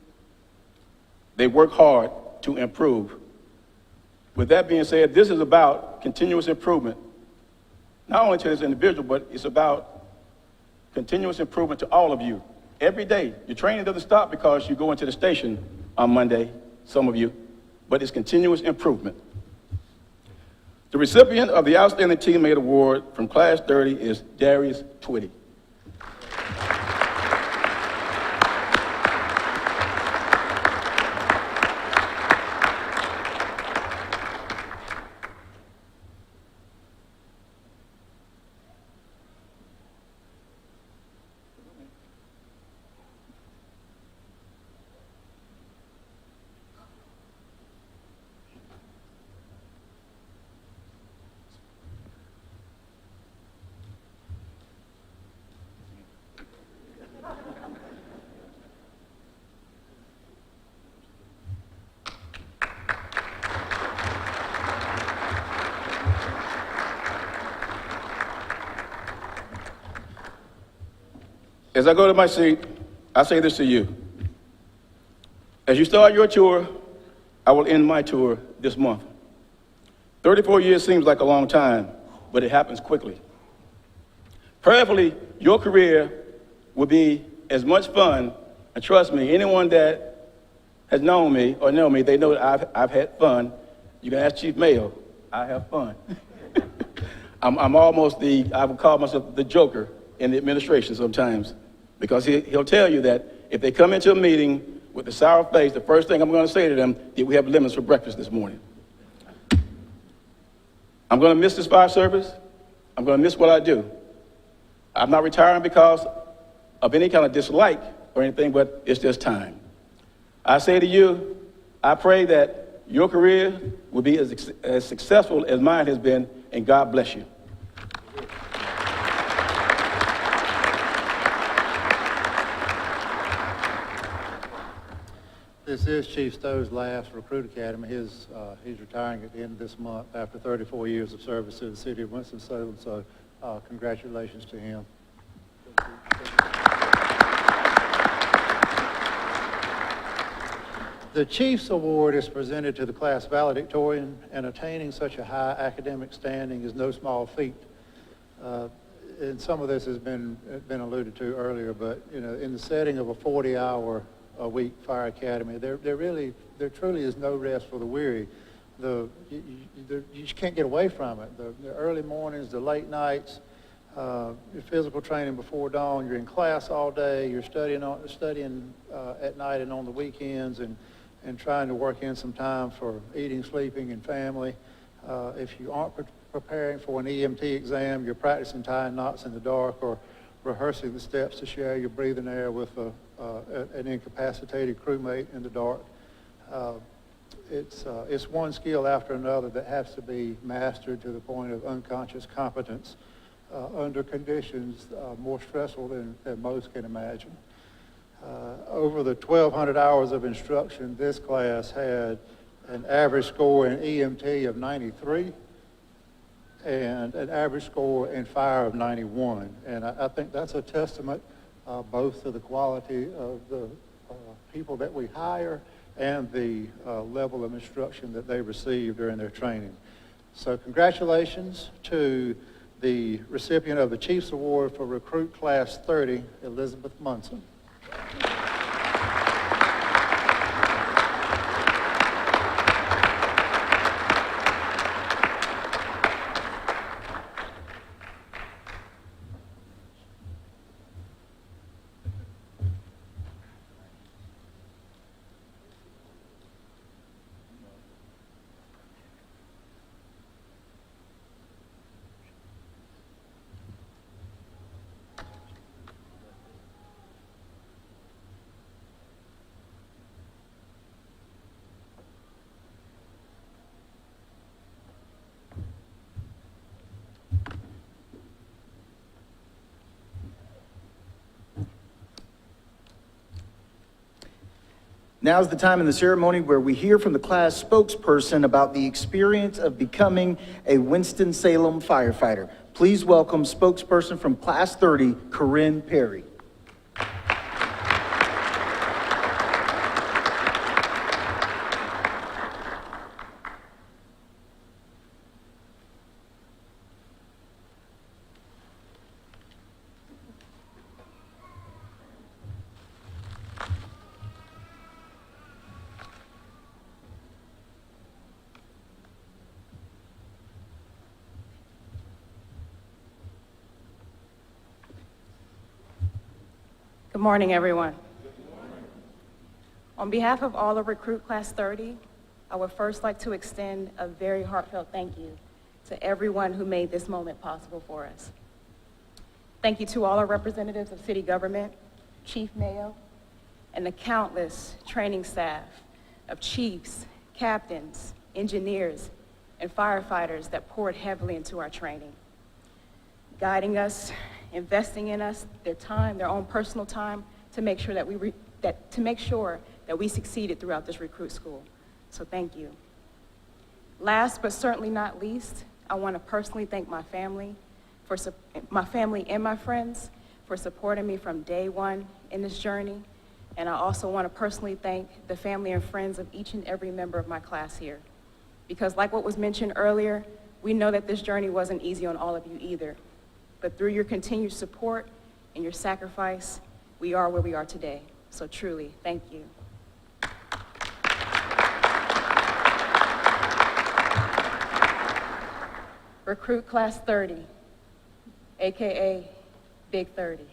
They work hard to improve. With that being said, this is about continuous improvement, not only to this individual, but it's about continuous improvement to all of you. Every day, your training doesn't stop because you go into the station on Monday, some of you, but it's continuous improvement. The recipient of the Outstanding Teammate Award from Class 30 is Darius Twitty. As I go to my seat, I say this to you. As you start your tour, I will end my tour this month. 34 years seems like a long time, but it happens quickly. Prayerfully, your career will be as much fun, and trust me, anyone that has known me or know me, they know that I've had fun. You can ask Chief Mayo, I have fun. I'm almost I would call myself the joker in the administration sometimes, because he'll tell you that if they come into a meeting with a sour face, the first thing I'm going to say to them, did we have lemons for breakfast this morning? I'm going to miss this fire service. I'm going to miss what I do. I'm not retiring because of any kind of dislike or anything, but it's just time. I say to you, I pray that your career will be as successful as mine has been, and God bless you. This is Chief Stowe's last recruit academy. He's retiring at the end of this month after 34 years of service to the city of Winston-Salem, so congratulations to him. The Chief's Award is presented to the class valedictorian, and attaining such a high academic standing is no small feat. And some of this has been alluded to earlier, but in the setting of a 40-hour-a-week fire academy, there truly is no rest for the weary. You just can't get away from it. The early mornings, the late nights, your physical training before dawn. You're in class all day. You're studying at night and on the weekends, and trying to work in some time for eating, sleeping, and family. If you aren't preparing for an EMT exam, you're practicing tying knots in the dark or rehearsing the steps to share your breathing air with an incapacitated crewmate in the dark. It's one skill after another that has to be mastered to the point of unconscious competence under conditions more stressful than most can imagine. Over the 1,200 hours of instruction, this class had an average score in EMT of 93 and an average score in fire of 91. And I think that's a testament both to the quality of the people that we hire and the level of instruction that they receive during their training. So congratulations to the recipient of the Chief's Award for Recruit Class 30, Elizabeth Munson. Now's the time in the ceremony where we hear from the class spokesperson about the experience of becoming a Winston-Salem firefighter. Please welcome spokesperson from Class 30, Corinne Perry. Good morning, everyone. On behalf of all of Recruit Class 30, I would first like to extend a very heartfelt thank you to everyone who made this moment possible for us. Thank you to all our representatives of city government, Chief Mayo, and the countless training staff of chiefs, captains, engineers, and firefighters that poured heavily into our training, guiding us, investing in us, their time, their own personal time, to make sure that we succeeded throughout this recruit school. So thank you. Last but certainly not least, I want to personally thank my family and my friends for supporting me from day one in this journey. And I also want to personally thank the family and friends of each and every member of my class here. Because like what was mentioned earlier, we know that this journey wasn't easy on all of you either. But through your continued support and your sacrifice, we are where we are today. So truly, thank you. Recruit Class 30, AKA Big 30.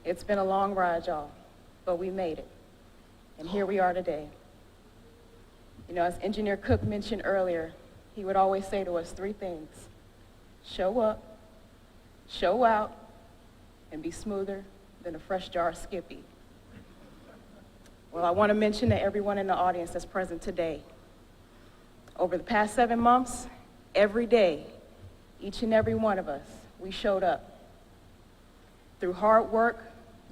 It's been a long ride, y'all, but we made it. And here we are today. You know, as Engineer Cook mentioned earlier, he would always say to us 3 things: show up, show out, and be smoother than a fresh jar of Skippy. Well, I want to mention to everyone in the audience that's present today, over the past 7 months, every day, each and every one of us, we showed up. Through hard work,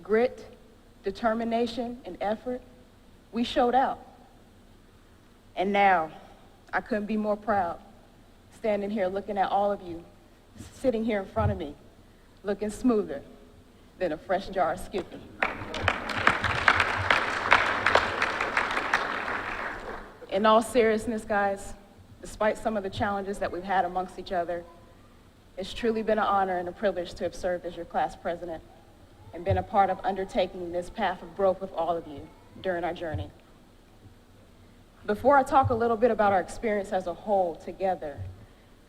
grit, determination, and effort, we showed out. And now, I couldn't be more proud, standing here looking at all of you, sitting here in front of me, looking smoother than a fresh jar of Skippy. In all seriousness, guys, despite some of the challenges that we've had amongst each other, it's truly been an honor and a privilege to have served as your class president and been a part of undertaking this path of growth with all of you during our journey. Before I talk a little bit about our experience as a whole together,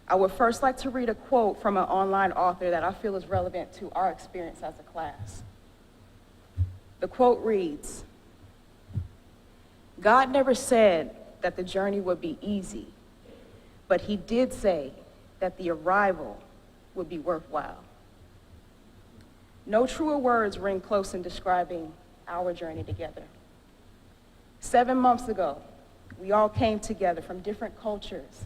I would first like to read a quote from an online author that I feel is relevant to our experience as a class. The quote reads, "God never said that the journey would be easy, but he did say that the arrival would be worthwhile." No truer words ring close in describing our journey together. 7 months ago, we all came together from different cultures,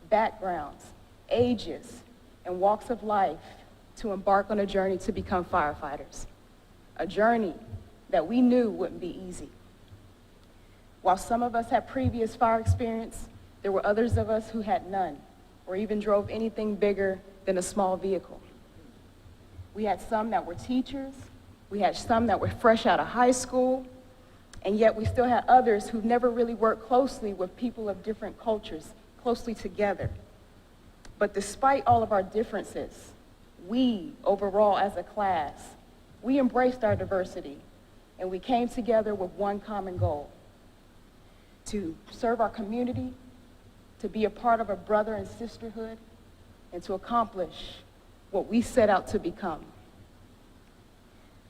backgrounds, ages, and walks of life to embark on a journey to become firefighters. A journey that we knew wouldn't be easy. While some of us had previous fire experience, there were others of us who had none, or even drove anything bigger than a small vehicle. We had some that were teachers, we had some that were fresh out of high school, and yet we still had others who never really worked closely with people of different cultures, closely together. But despite all of our differences, we, overall as a class, we embraced our diversity, and we came together with one common goal: to serve our community, to be a part of a brother and sisterhood, and to accomplish what we set out to become.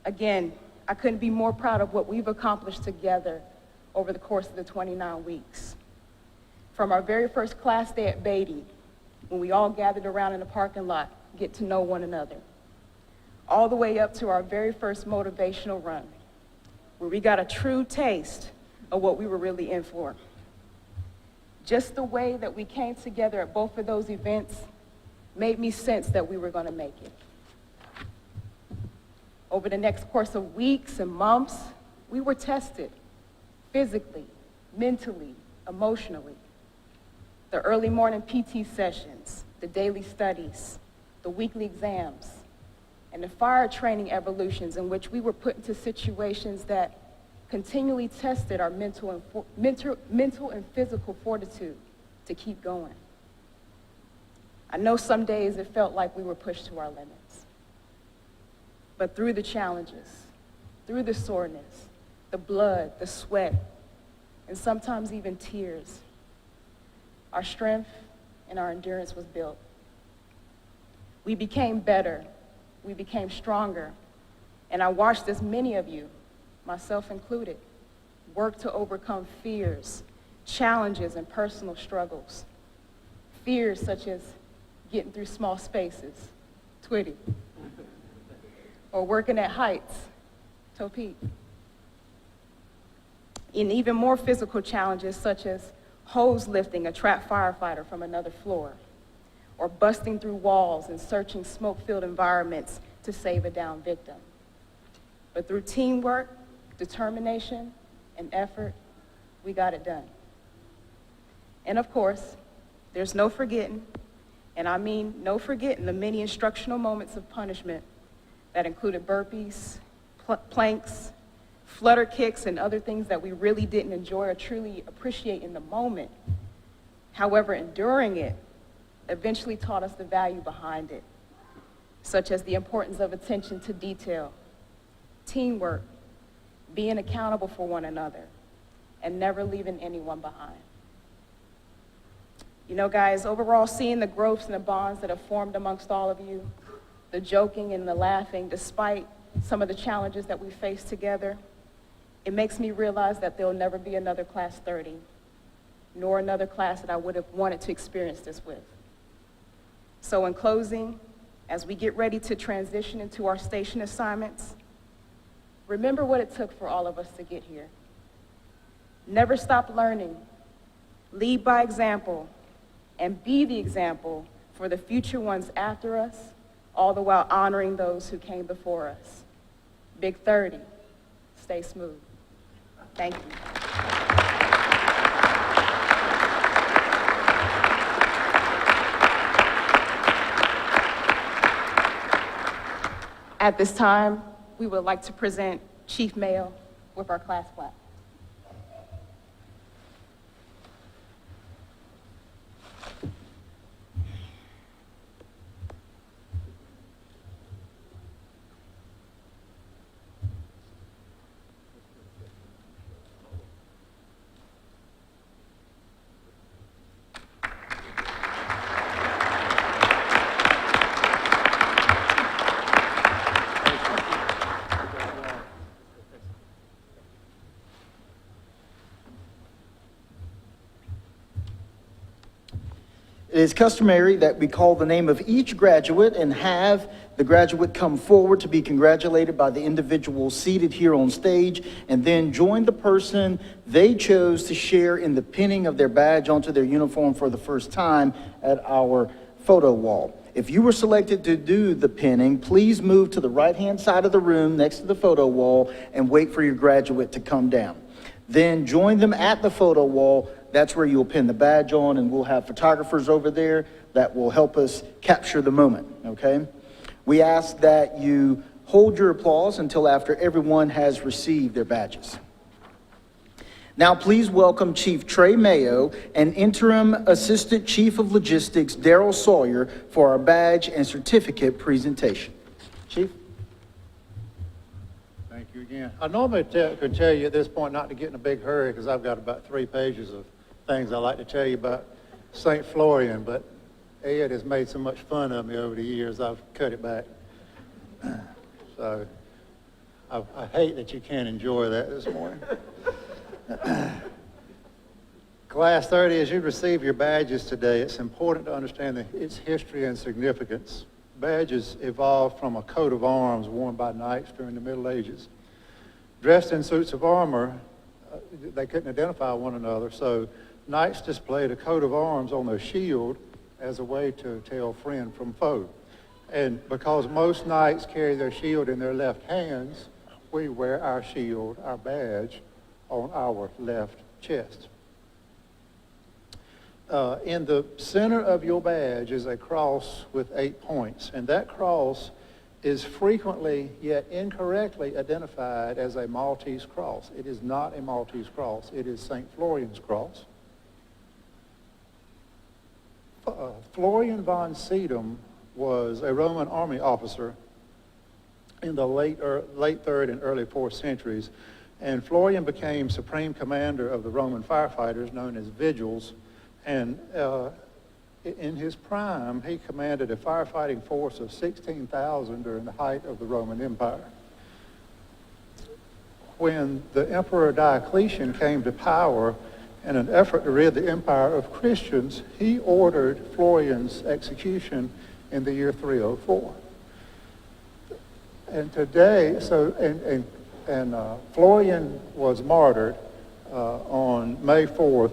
Again, I couldn't be more proud of what we've accomplished together over the course of the 29 weeks. From our very first class day at Beatty, when we all gathered around in the parking lot, get to know one another, all the way up to our very first motivational run, where we got a true taste of what we were really in for. Just the way that we came together at both of those events made me sense that we were going to make it. Over the next course of weeks and months, We were tested physically, mentally, emotionally. The early morning PT sessions, the daily studies, the weekly exams, and the fire training evolutions in which we were put into situations that continually tested our mental and physical fortitude to keep going. I know some days it felt like we were pushed to our limits. But through the challenges, through the soreness, the blood, the sweat, and sometimes even tears, our strength and our endurance was built. We became better, we became stronger, and I watched as many of you, myself included, work to overcome fears, challenges, and personal struggles. Fears such as getting through small spaces, Twitty, or working at heights, Topeak. And even more physical challenges such as hose lifting a trapped firefighter from another floor, or busting through walls and searching smoke-filled environments to save a downed victim. But through teamwork, determination, and effort, we got it done. And of course, there's no forgetting, and I mean no forgetting the many instructional moments of punishment that included burpees, planks, flutter kicks, and other things that we really didn't enjoy or truly appreciate in the moment. However, enduring it eventually taught us the value behind it, such as the importance of attention to detail, teamwork, being accountable for one another, and never leaving anyone behind. You know, guys, overall, seeing the growths and the bonds that have formed amongst all of you, the joking and the laughing, despite some of the challenges that we face together, it makes me realize that there'll never be another class 30, nor another class that I would have wanted to experience this with. So in closing, as we get ready to transition into our station assignments, remember what it took for all of us to get here. Never stop learning, lead by example, and be the example for the future ones after us, all the while honoring those who came before us. Big 30, stay smooth. Thank you. At this time, we would like to present Chief Mayo with our class plaque. It is customary that we call the name of each graduate and have the graduate come forward to be congratulated by the individual seated here on stage, and then join the person they chose to share in the pinning of their badge onto their uniform for the first time at our photo wall. If you were selected to do the pinning, please move to the right-hand side of the room next to the photo wall and wait for your graduate to come down. Then join them at the photo wall. That's where you'll pin the badge on, and we'll have photographers over there that will help us capture the moment, okay? We ask that you hold your applause until after everyone has received their badges. Now please welcome Chief Trey Mayo and Interim Assistant Chief of Logistics Daryl Sawyer for our badge and certificate presentation. Chief? Thank you again. I normally could tell you at this point not to get in a big hurry because I've got about 3 pages of things I like to tell you about St. Florian, but Ed has made so much fun of me over the years, I've cut it back. So I hate that you can't enjoy that this morning. Class 30, as you receive your badges today, it's important to understand its history and significance. Badges evolved from a coat of arms worn by knights during the Middle Ages. Dressed in suits of armor, they couldn't identify one another, so knights displayed a coat of arms on their shield as a way to tell friend from foe. And because most knights carry their shield in their left hands, we wear our shield, our badge, on our left chest. In the center of your badge is a cross with 8 points, and that cross is frequently yet incorrectly identified as a Maltese cross. It is not a Maltese cross. It is St. Florian's cross. Florian von Sedum was a Roman army officer in the late 3rd and early 4th centuries, and Florian became supreme commander of the Roman firefighters known as Vigils, and in his prime, he commanded a firefighting force of 16,000 during the height of the Roman Empire. When the Emperor Diocletian came to power, in an effort to rid the empire of Christians, he ordered Florian's execution in the year 304. And today, Florian was martyred on May 4th,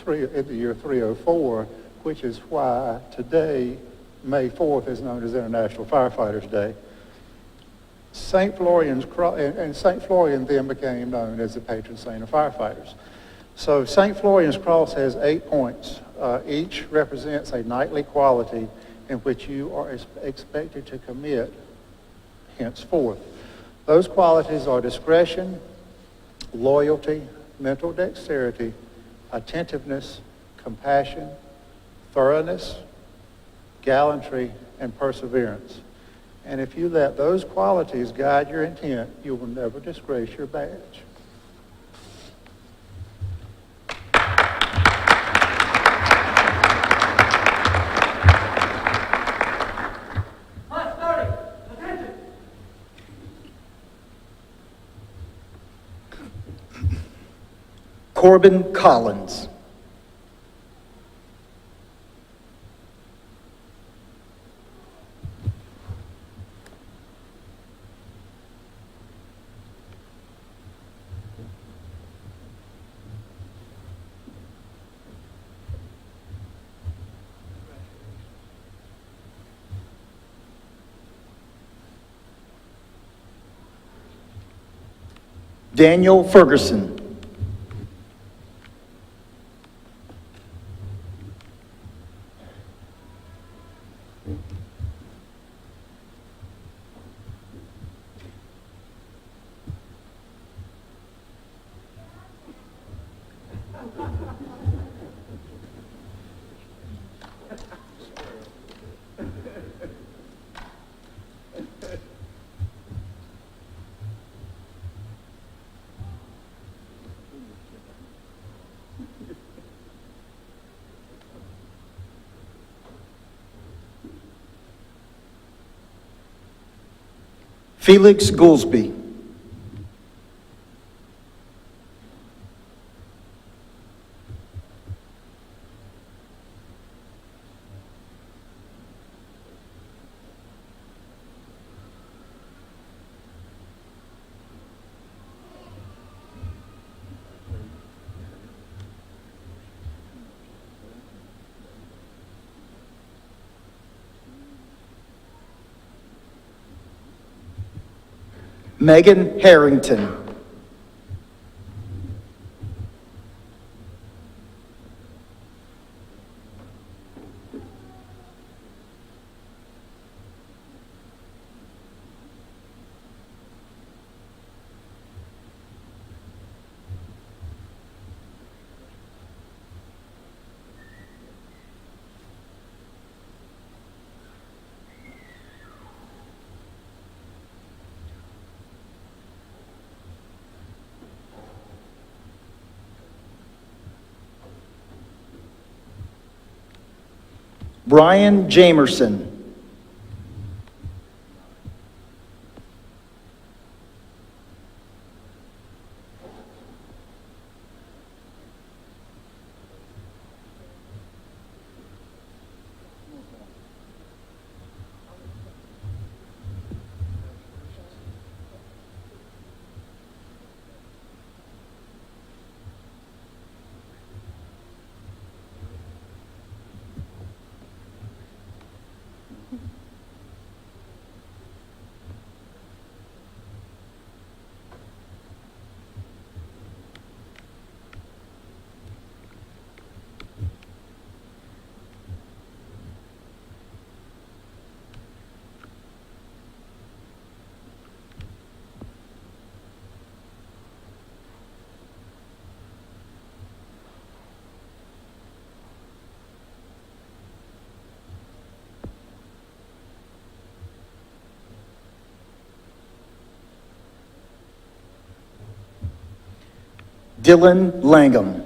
in the year 304, which is why today, May 4th, is known as International Firefighters Day. St. Florian then became known as the patron saint of firefighters. So St. Florian's cross has 8 points. Each represents a knightly quality in which you are expected to commit henceforth. Those qualities are discretion, loyalty, mental dexterity, attentiveness, compassion, thoroughness, gallantry, and perseverance. And if you let those qualities guide your intent, you will never disgrace your badge. Corbin Collins. Daniel Ferguson. Felix Goolsby. Megan Harrington. Brian Jamerson. Dylan Langham.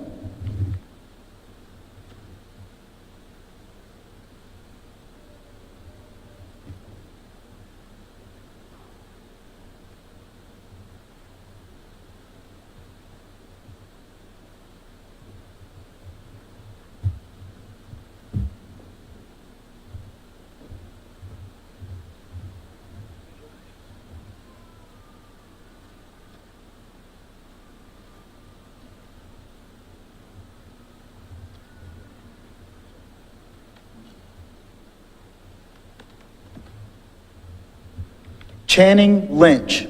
Channing Lynch.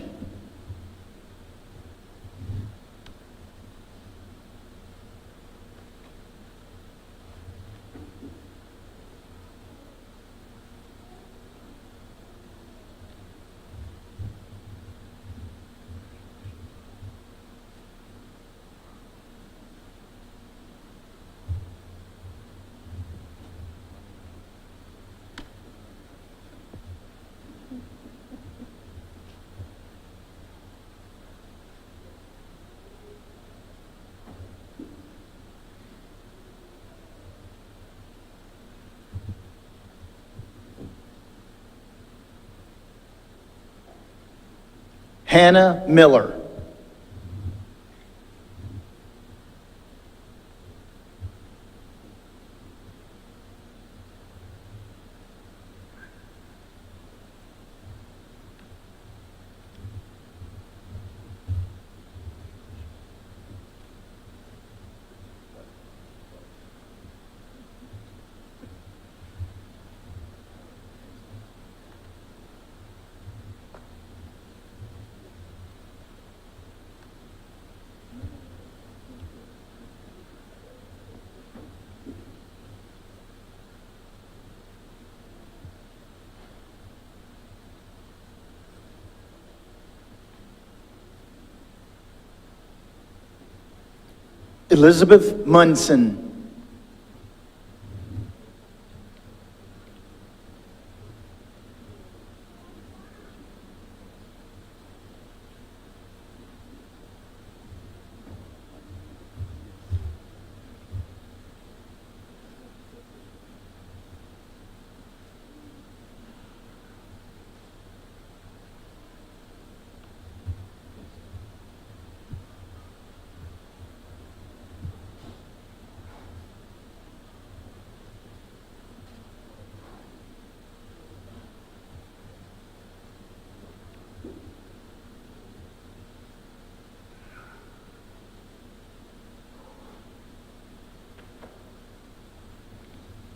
Hannah Miller. Elizabeth Munson.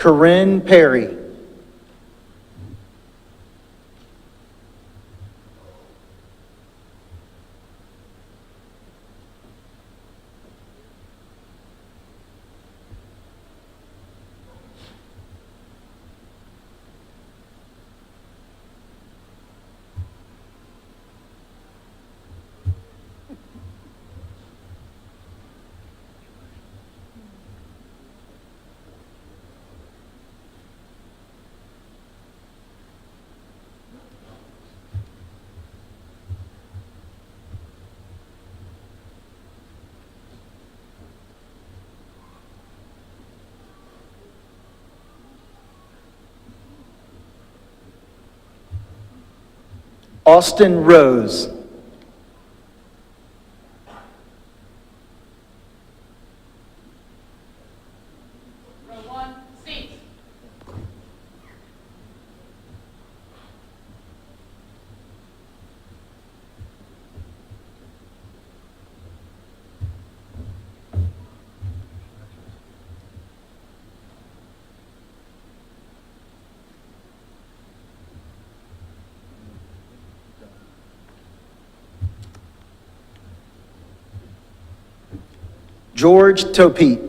Corinne Perry. Austin Rose. Row one, seats. George Topete.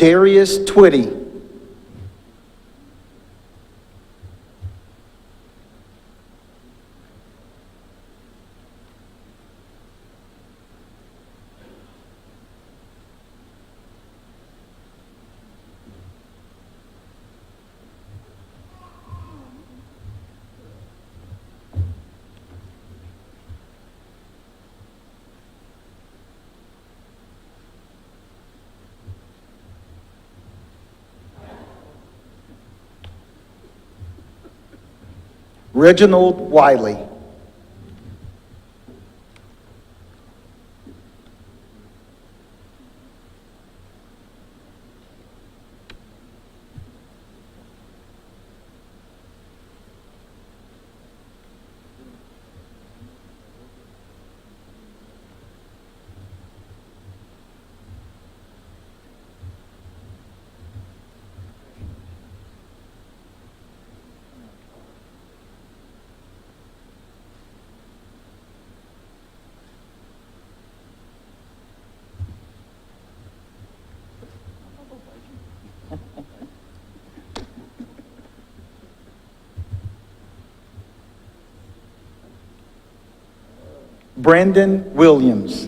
Darius Twitty. Reginald Wiley. Brandon Williams.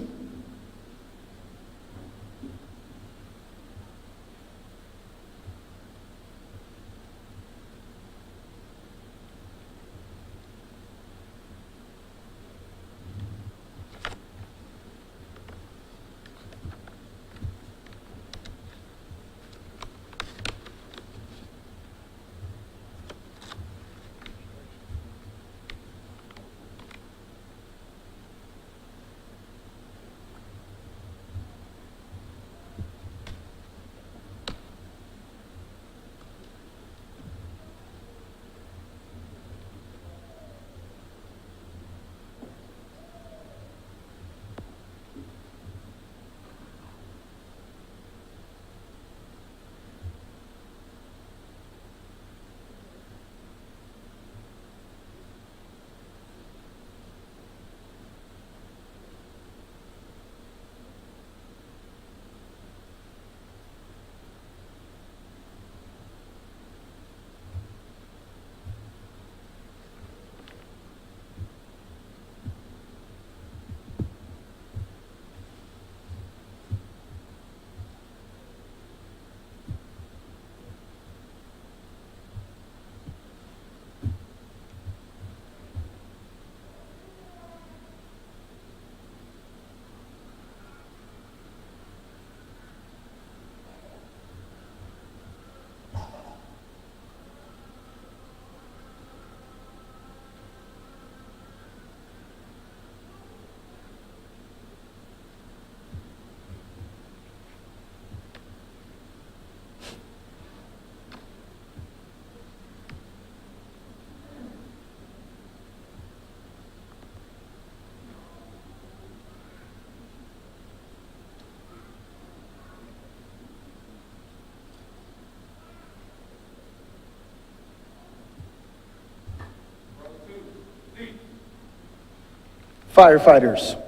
Firefighters.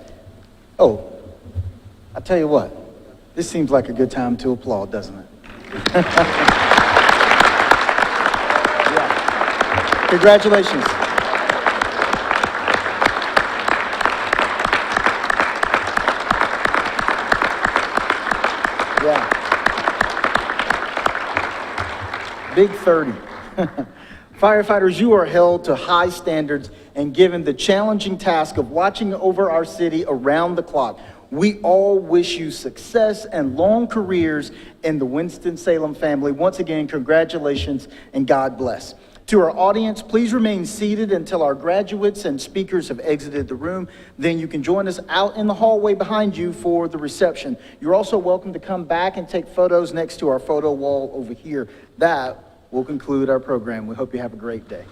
Oh, I tell you what, this seems like a good time to applaud, doesn't it? Yeah. Congratulations. Yeah. Big 30. Firefighters, you are held to high standards and given the challenging task of watching over our city around the clock. We all wish you success and long careers in the Winston-Salem family. Once again, congratulations and God bless. To our audience, please remain seated until our graduates and speakers have exited the room. Then you can join us out in the hallway behind you for the reception. You're also welcome to come back and take photos next to our photo wall over here. That will conclude our program. We hope you have a great day.